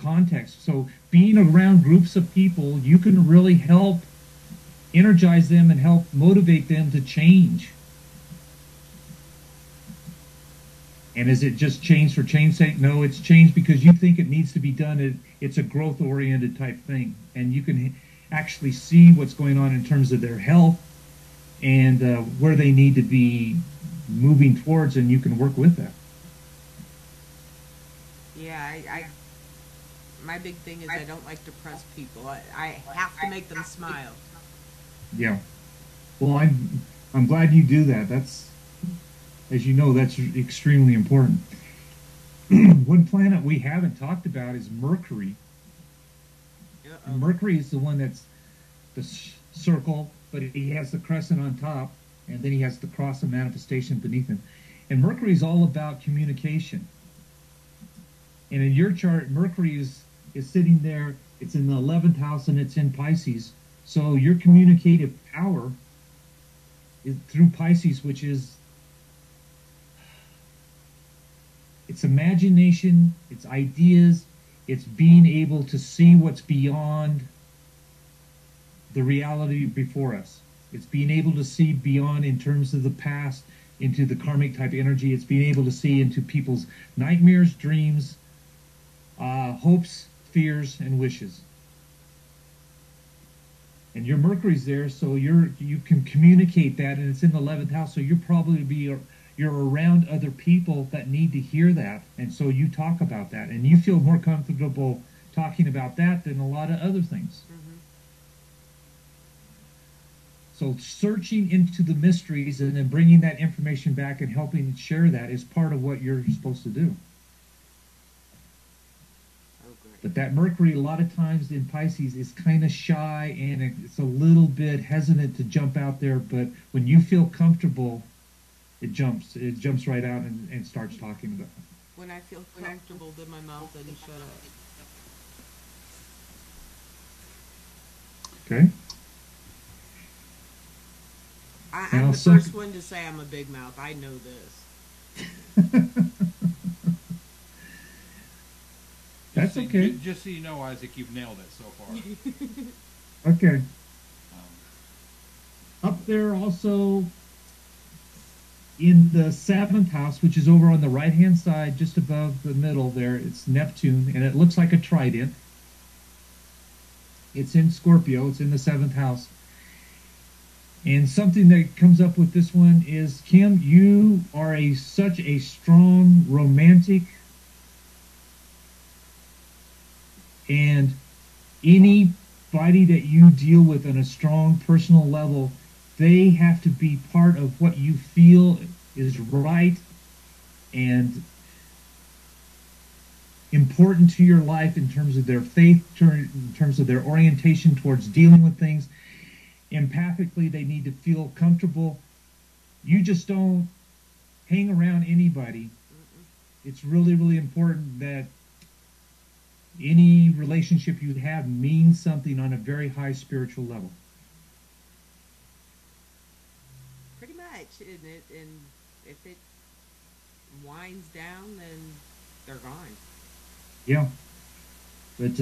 context. So being around groups of people, you can really help energize them and help motivate them to change. And is it just change for change's sake? No, it's change because you think it needs to be done. It's a growth-oriented type thing. And you can actually see what's going on in terms of their health and where they need to be moving towards, and you can work with that. Yeah, my big thing is I don't like depressed people. I have to make them smile. Yeah. Well, I'm glad you do that. That's, as you know, that's extremely important. One planet we haven't talked about is Mercury. And Mercury is the one that's the circle, but he has the crescent on top, and then he has the cross of manifestation beneath him. And Mercury is all about communication. And in your chart, Mercury is sitting there. It's in the 11th house, and it's in Pisces. So your communicative power is through Pisces, which is it's imagination, it's ideas, it's being able to see what's beyond the reality before us. It's being able to see beyond in terms of the past into the karmic type energy. It's being able to see into people's nightmares, dreams, hopes, fears, and wishes. And your Mercury's there, so you can communicate that, and it's in the 11th house, so you're around other people that need to hear that, and so you talk about that, and you feel more comfortable talking about that than a lot of other things. Mm-hmm. So searching into the mysteries and then bringing that information back and helping share that is part of what you're supposed to do. But that Mercury, a lot of times in Pisces, is kind of shy and it's a little bit hesitant to jump out there. But when you feel comfortable, it jumps right out and starts talking about it. When I feel comfortable, then my mouth doesn't shut up. Okay. I'm Now, the first one to say I'm a big mouth. I know this. That's okay. Just so you know, Isaac, you've nailed it so far. Okay. Up there also in the 7th house, which is over on the right-hand side, just above the middle there, it's Neptune, and it looks like a trident. It's in Scorpio. It's in the 7th house. And something that comes up with this one is, Kim, you are such a strong romantic, and anybody that you deal with on a strong personal level, they have to be part of what you feel is right and important to your life in terms of their faith, in terms of their orientation towards dealing with things. Empathically, they need to feel comfortable. You just don't hang around anybody. It's really, really important that any relationship you have means something on a very high spiritual level. Pretty much. And if it winds down, then they're gone. Yeah. But,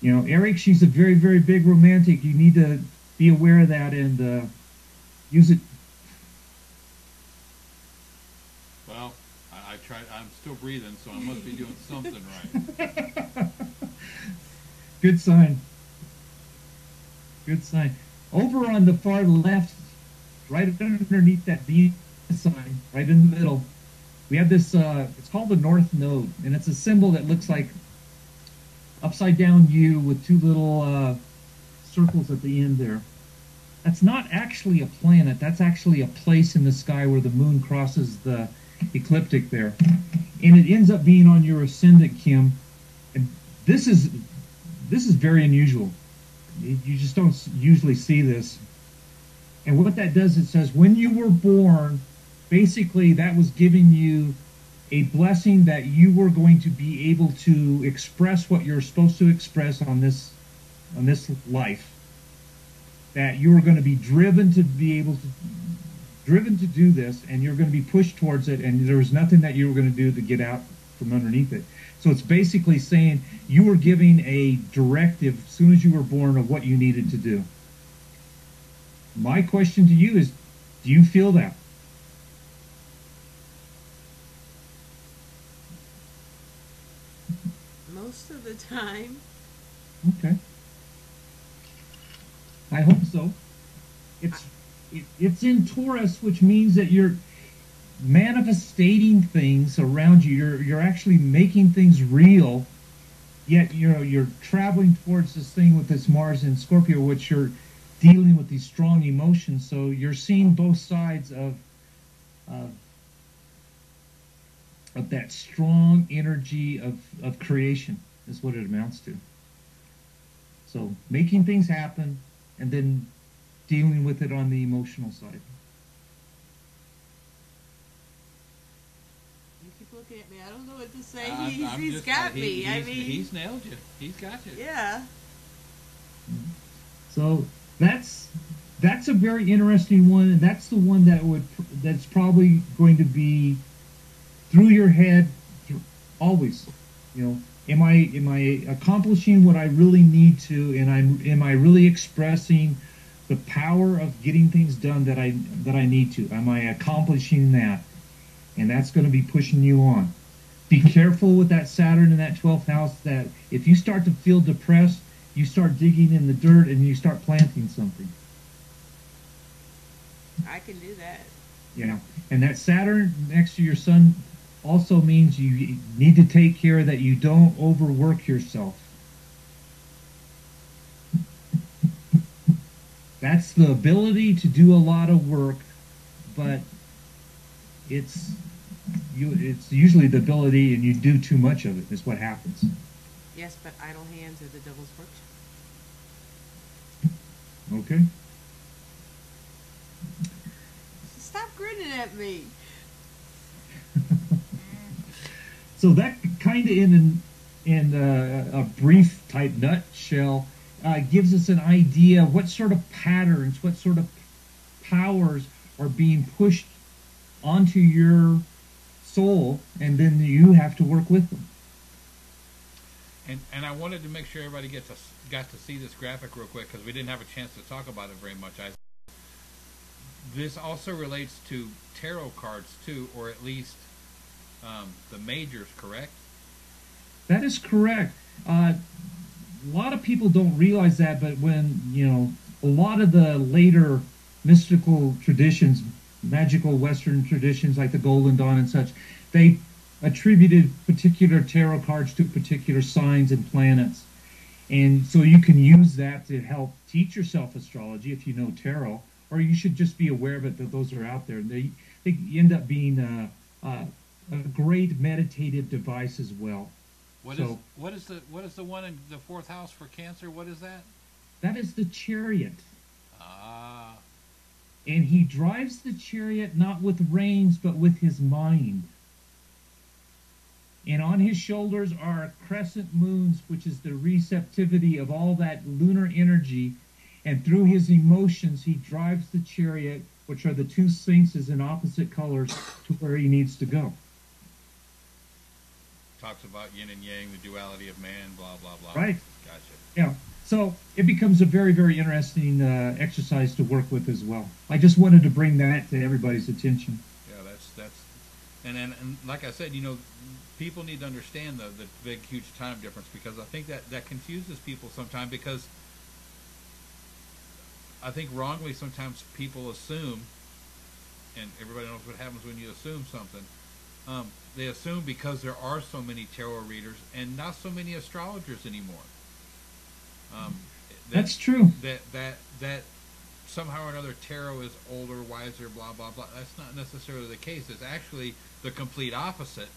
Eric, she's a very, very big romantic. You need to be aware of that and use it. Well, I tried. I'm still breathing, so I must be doing something right. Good sign. Good sign. Over on the far left, right underneath that Venus sign, right in the middle, we have this, it's called the North Node, and it's a symbol that looks like upside down U with two little circles at the end there. That's not actually a planet. That's actually a place in the sky where the moon crosses the ecliptic there. And it ends up being on your ascendant, Kim. And this is very unusual. You just don't usually see this. And what that does, it says when you were born, basically that was giving you a blessing that you were going to be able to express what you're supposed to express on this life. That you were going to be driven to do this, and you're going to be pushed towards it, and there was nothing that you were going to do to get out from underneath it. So it's basically saying you were giving a directive as soon as you were born of what you needed to do. My question to you is, do you feel that? Most of the time. Okay. I hope so. It's in Taurus, which means that you're manifesting things around you. You're actually making things real. Yet you're traveling towards this thing with this Mars in Scorpio, which you're dealing with these strong emotions. So you're seeing both sides of that strong energy of creation is what it amounts to. So making things happen and then dealing with it on the emotional side. You keep looking at me. I don't know what to say. I'm He's just, got me. He's nailed you. He's got you. Yeah. So that's a very interesting one, and that's the one that's probably going to be through your head always. Am I accomplishing what I really need to, and am I really expressing the power of getting things done that I need to? Am I accomplishing that? And that's going to be pushing you on. Be careful with that Saturn in that 12th house, that if you start to feel depressed, you start digging in the dirt and you start planting something. I can do that. Yeah. And that Saturn next to your sun also means you need to take care that you don't overwork yourself. That's the ability to do a lot of work, but it's it's usually the ability, and you do too much of it is what happens. Yes, but idle hands are the devil's workshop. Okay. Stop grinning at me. So that kind of in a brief type nutshell gives us an idea of what sort of patterns, what sort of powers are being pushed onto your soul, and then you have to work with them. And I wanted to make sure everybody got to see this graphic real quick because we didn't have a chance to talk about it very much. This also relates to tarot cards too, or at least the majors, correct? That is correct. A lot of people don't realize that, but when, a lot of the later mystical traditions, magical Western traditions like the Golden Dawn and such, they attributed particular tarot cards to particular signs and planets. And so you can use that to help teach yourself astrology if you know tarot, or you should just be aware of it, that those are out there. They end up being a great meditative device as well. What is the one in the fourth house for Cancer? What is that? That is the Chariot. Ah. And he drives the chariot not with reins, but with his mind. And on his shoulders are crescent moons, which is the receptivity of all that lunar energy. And through his emotions, he drives the chariot, which are the two sphinxes in opposite colors, to where he needs to go. Talks about yin and yang, the duality of man, blah, blah, blah. Right. Gotcha. Yeah. So it becomes a very, very interesting exercise to work with as well. I just wanted to bring that to everybody's attention. Yeah, that's and like I said, people need to understand the big, huge time difference, because I think that confuses people sometimes, because I think wrongly sometimes people assume, and everybody knows what happens when you assume something. They assume because there are so many tarot readers and not so many astrologers anymore. That's true. That somehow or another tarot is older, wiser, blah, blah, blah. That's not necessarily the case. It's actually the complete opposite.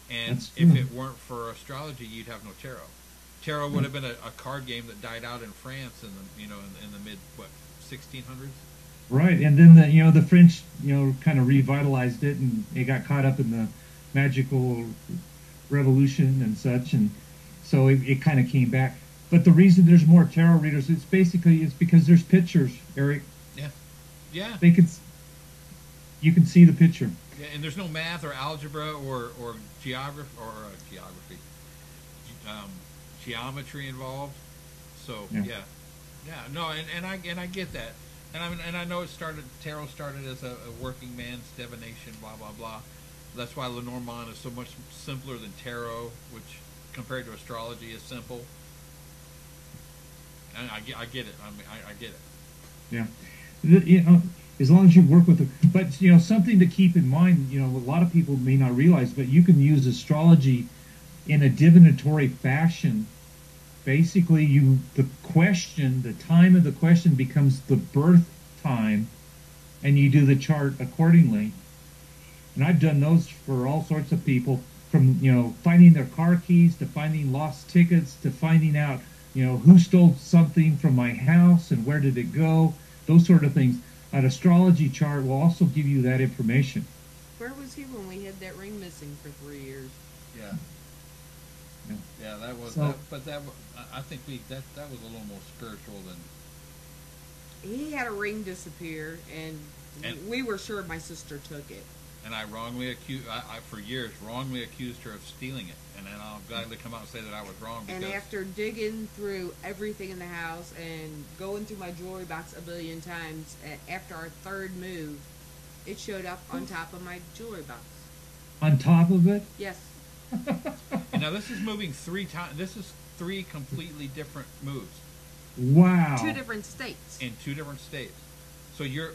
And if it weren't for astrology, you'd have no tarot. Tarot would have been a card game that died out in France in the mid 1600s. Right, and then the French kind of revitalized it, and it got caught up in the magical revolution and such, and so it kind of came back. But the reason there's more tarot readers, it's because there's pictures, Eric. Yeah, yeah. You can see the picture. Yeah, and there's no math or algebra or geography geometry involved. So yeah. No, and I get that, and I know tarot started as a working man's divination, blah blah blah. That's why Lenormand is so much simpler than tarot, which compared to astrology is simple. And I get it. I get it. Yeah. As long as you work with it. But, something to keep in mind, a lot of people may not realize, but you can use astrology in a divinatory fashion. Basically, the time of the question becomes the birth time, and you do the chart accordingly. And I've done those for all sorts of people, from, finding their car keys, to finding lost tickets, to finding out, who stole something from my house and where did it go, those sort of things. An astrology chart will also give you that information. Where was he when we had that ring missing for 3 years? Yeah, that was. I think that was a little more spiritual than. He had a ring disappear, and we were sure my sister took it. And I for years wrongly accused her of stealing it, and then I'll gladly come out and say that I was wrong. And after digging through everything in the house and going through my jewelry box a billion times, after our third move, it showed up on top of my jewelry box. On top of it? Yes. And now this is moving 3 times. This is 3 completely different moves. Wow. 2 different states. In 2 different states. So you're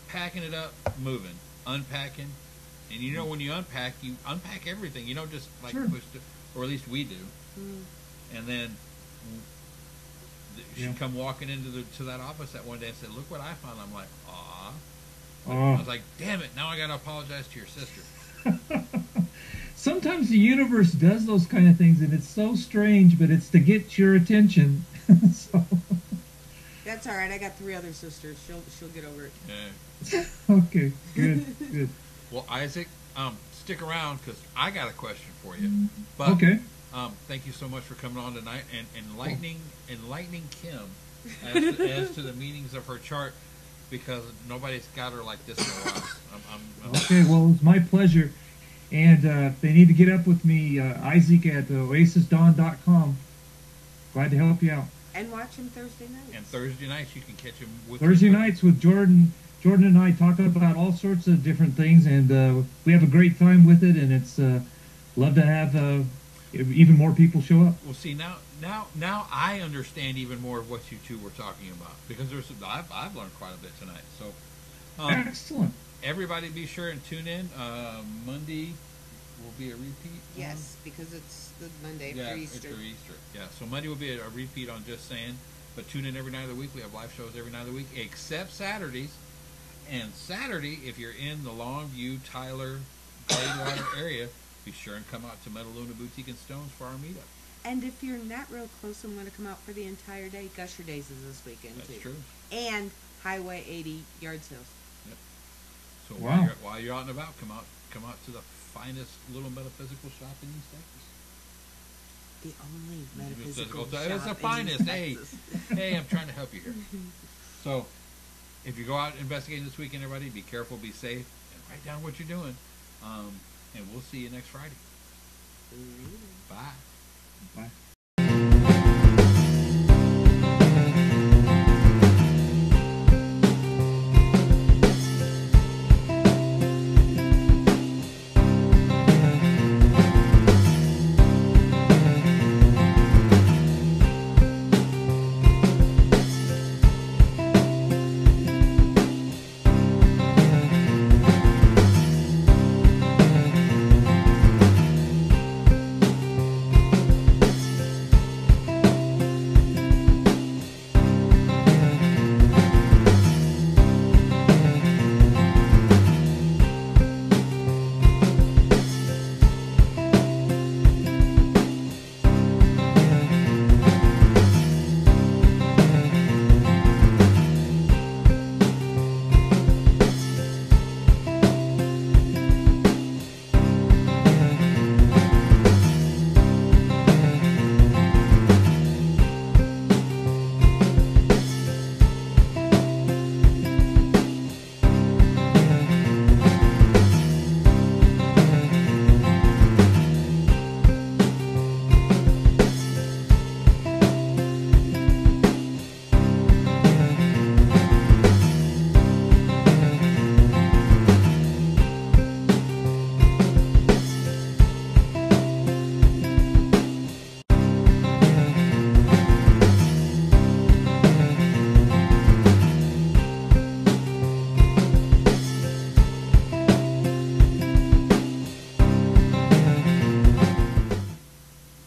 packing it up, moving, unpacking, and when you unpack everything. You don't just push it, or at least we do. And then She Yeah. come walking into that office that one day and said, "Look what I found." I'm like, "Aw." I Oh. was like, "Damn it! Now I got to apologize to your sister." Sometimes the universe does those kind of things, and it's so strange, but it's to get your attention. So, That's all right. I got 3 other sisters. She'll get over it. Yeah. okay, good, good. Well, Isaac, stick around because I got a question for you. But Okay. thank you so much for coming on tonight and enlightening Kim as to the meanings of her chart, because nobody's got her like this in a while. I'm Okay, well, it's my pleasure. And they need to get up with me, Isaac at oasisdawn.com. Glad to help you out. And watch him Thursday nights. And Thursday nights you can catch him with Thursday nights with Jordan. Jordan and I talk about all sorts of different things, and we have a great time with it. And it's love to have even more people show up. Well, see, now I understand even more of what you two were talking about, because I've learned quite a bit tonight. So, Excellent. everybody, be sure and tune in. Monday will be a repeat. Yes, because it's the Monday Yeah, for it's Easter. for Easter. Yeah, so Monday will be a repeat on Just Saying, but tune in every night of the week. We have live shows every night of the week, except Saturdays. And Saturday, if you're in the Longview, Tyler, Garden area, be sure and come out to Metaluna Boutique and Stones for our meetup. And if you're not real close and want to come out for the entire day, Gusher Days is this weekend That's too. true. And Highway 80 yard sales. So Wow. while you're out and about, come out to the finest little metaphysical shop in East Texas. The only metaphysical It's shop the in finest. East Hey, Texas. hey, I'm trying to help you here. So, if you go out investigating this weekend, everybody, be careful, be safe, and write down what you're doing. And we'll see you next Friday. Bye. Bye.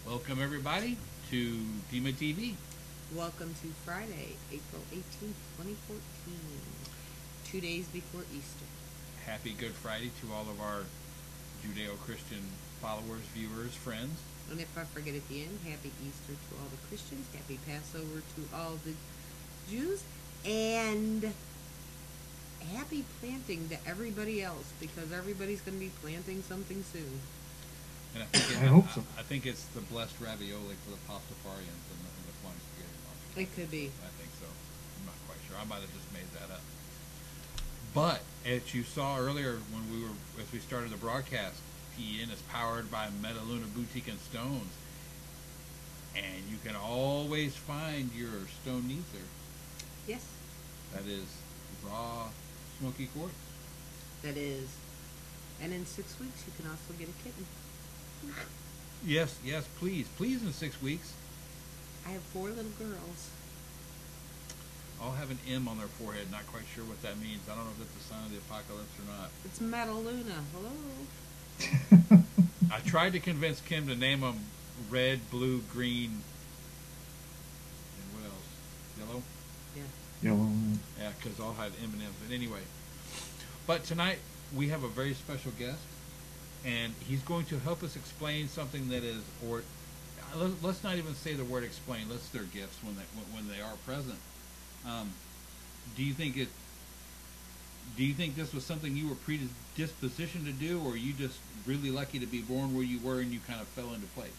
Welcome, everybody, to PEMA TV. Welcome to Friday, April 18th, 2014. 2 days before Easter. Happy Good Friday to all of our Judeo-Christian followers, viewers, friends. And if I forget at the end, happy Easter to all the Christians, happy Passover to all the Jews, and happy planting to everybody else, because everybody's going to be planting something soon. And I hope so. I think it's the blessed ravioli for the pastafarians and the flying spaghetti monster. It could be. I think so. I'm not quite sure. I might have just made that up. But as you saw earlier as we started the broadcast, PEN is powered by Metaluna Boutique and Stones, and you can always find your stone needs there. Yes, That is raw smoky quartz. that is. And in 6 weeks, you can also get a kitten. Yes, please in 6 weeks. I have 4 little girls. All have an M on their forehead. Not quite sure what that means. I don't know if that's a sign of the apocalypse or not. It's Metaluna. Hello. I tried to convince Kim to name them red, blue, green, and what else? Yellow? Yeah. Yellow. Yeah, because all had M&Ms. But anyway. But tonight, we have a very special guest. And he's going to help us explain something that is, or let's not even say the word explain. Let's their gifts when they are present. Do you think this was something you were predispositioned to do, or are you just really lucky to be born where you were and you kind of fell into place?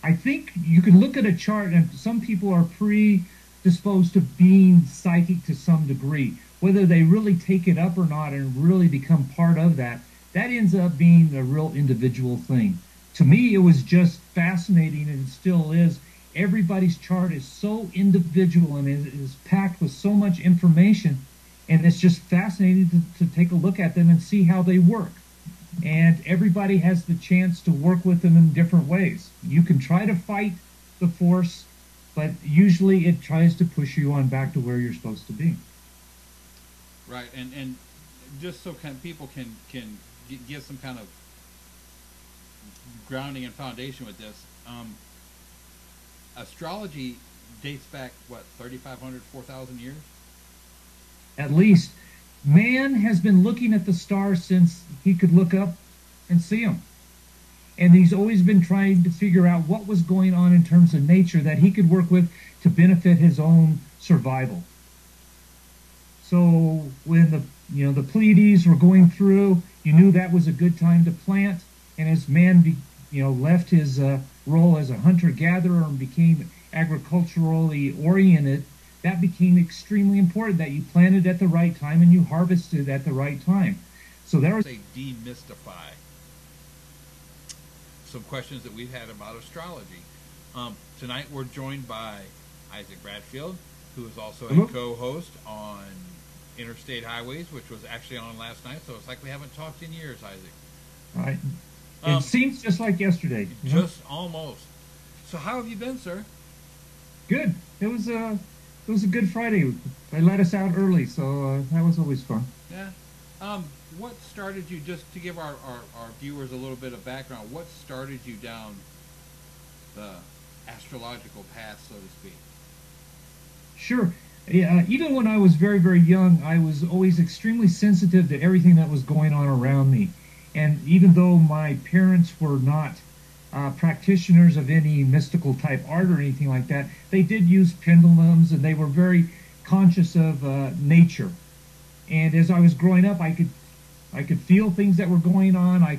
I think you can look at a chart, and some people are predisposed to being psychic to some degree. Whether they really take it up or not and really become part of that, that ends up being a real individual thing. To me, it was just fascinating, and it still is. Everybody's chart is so individual and it is packed with so much information, and it's just fascinating to take a look at them and see how they work. And everybody has the chance to work with them in different ways. You can try to fight the force, but usually it tries to push you on back to where you're supposed to be. Right, and just so people can get some kind of grounding and foundation with this, astrology dates back, what, 3,500, 4,000 years? At least. Man has been looking at the stars since he could look up and see them. And he's always been trying to figure out what was going on in terms of nature that he could work with to benefit his own survival. So when the Pleiades were going through, you knew that was a good time to plant. And as man left his role as a hunter-gatherer and became agriculturally oriented, that became extremely important, that you planted at the right time and you harvested at the right time. So there was a demystify some questions that we've had about astrology. Tonight we're joined by Issac Bradfield, who is also a co-host on Interstate Highways, which was actually on last night, so it's like we haven't talked in years, Issac. Right. It seems just like yesterday. Just almost. So how have you been, sir? Good. It was a good Friday. They let us out early, so that was always fun. Yeah. What started you, just to give our viewers a little bit of background, what started you down the astrological path, so to speak? Sure. Yeah, even when I was very, very young, I was always extremely sensitive to everything that was going on around me. And even though my parents were not practitioners of any mystical type art or anything like that, they did use pendulums, and they were very conscious of nature. And as I was growing up, I could feel things that were going on. I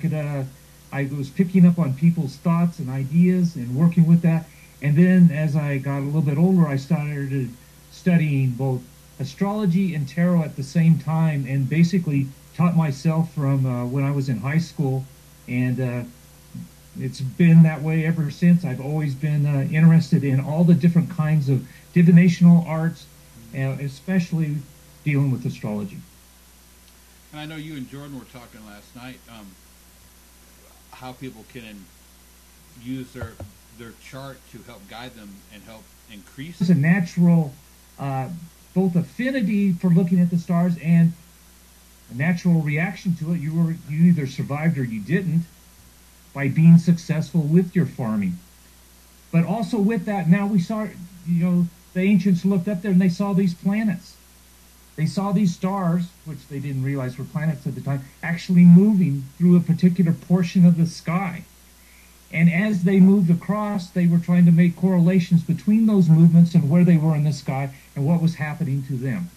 was picking up on people's thoughts and ideas and working with that. And then as I got a little bit older, I started studying both astrology and tarot at the same time, and basically taught myself from when I was in high school. And it's been that way ever since. I've always been interested in all the different kinds of divinational arts, especially dealing with astrology. And I know you and Jordan were talking last night how people can use their chart to help guide them and help increase. It's a natural both affinity for looking at the stars and a natural reaction to it. You either survived or you didn't by being successful with your farming. But also with that, now we saw, the ancients looked up there and they saw these planets. They saw these stars, which they didn't realize were planets at the time, actually moving through a particular portion of the sky. And as they moved across, they were trying to make correlations between those movements and where they were in the sky and what was happening to them.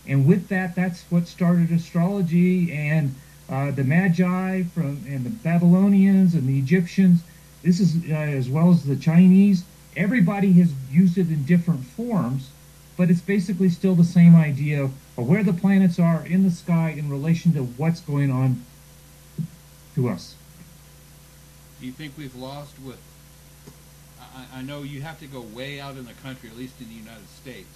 And with that, that's what started astrology, and the Magi and the Babylonians and the Egyptians. This is as well as the Chinese. Everybody has used it in different forms, but it's basically still the same idea of where the planets are in the sky in relation to what's going on to us. Do you think we've lost with... I know you have to go way out in the country, at least in the United States,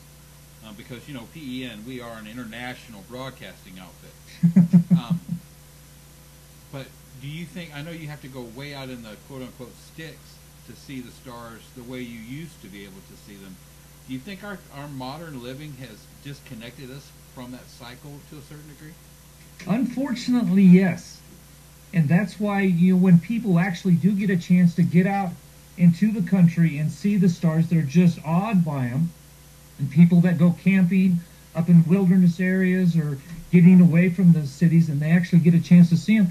because, PEN, we are an international broadcasting outfit. But do you think... I know you have to go way out in the quote-unquote sticks to see the stars the way you used to be able to see them. Do you think our modern living has disconnected us from that cycle to a certain degree? Unfortunately, yes. And that's why, when people actually do get a chance to get out into the country and see the stars that are just awed by them, and people that go camping up in wilderness areas or getting away from the cities, and they actually get a chance to see them.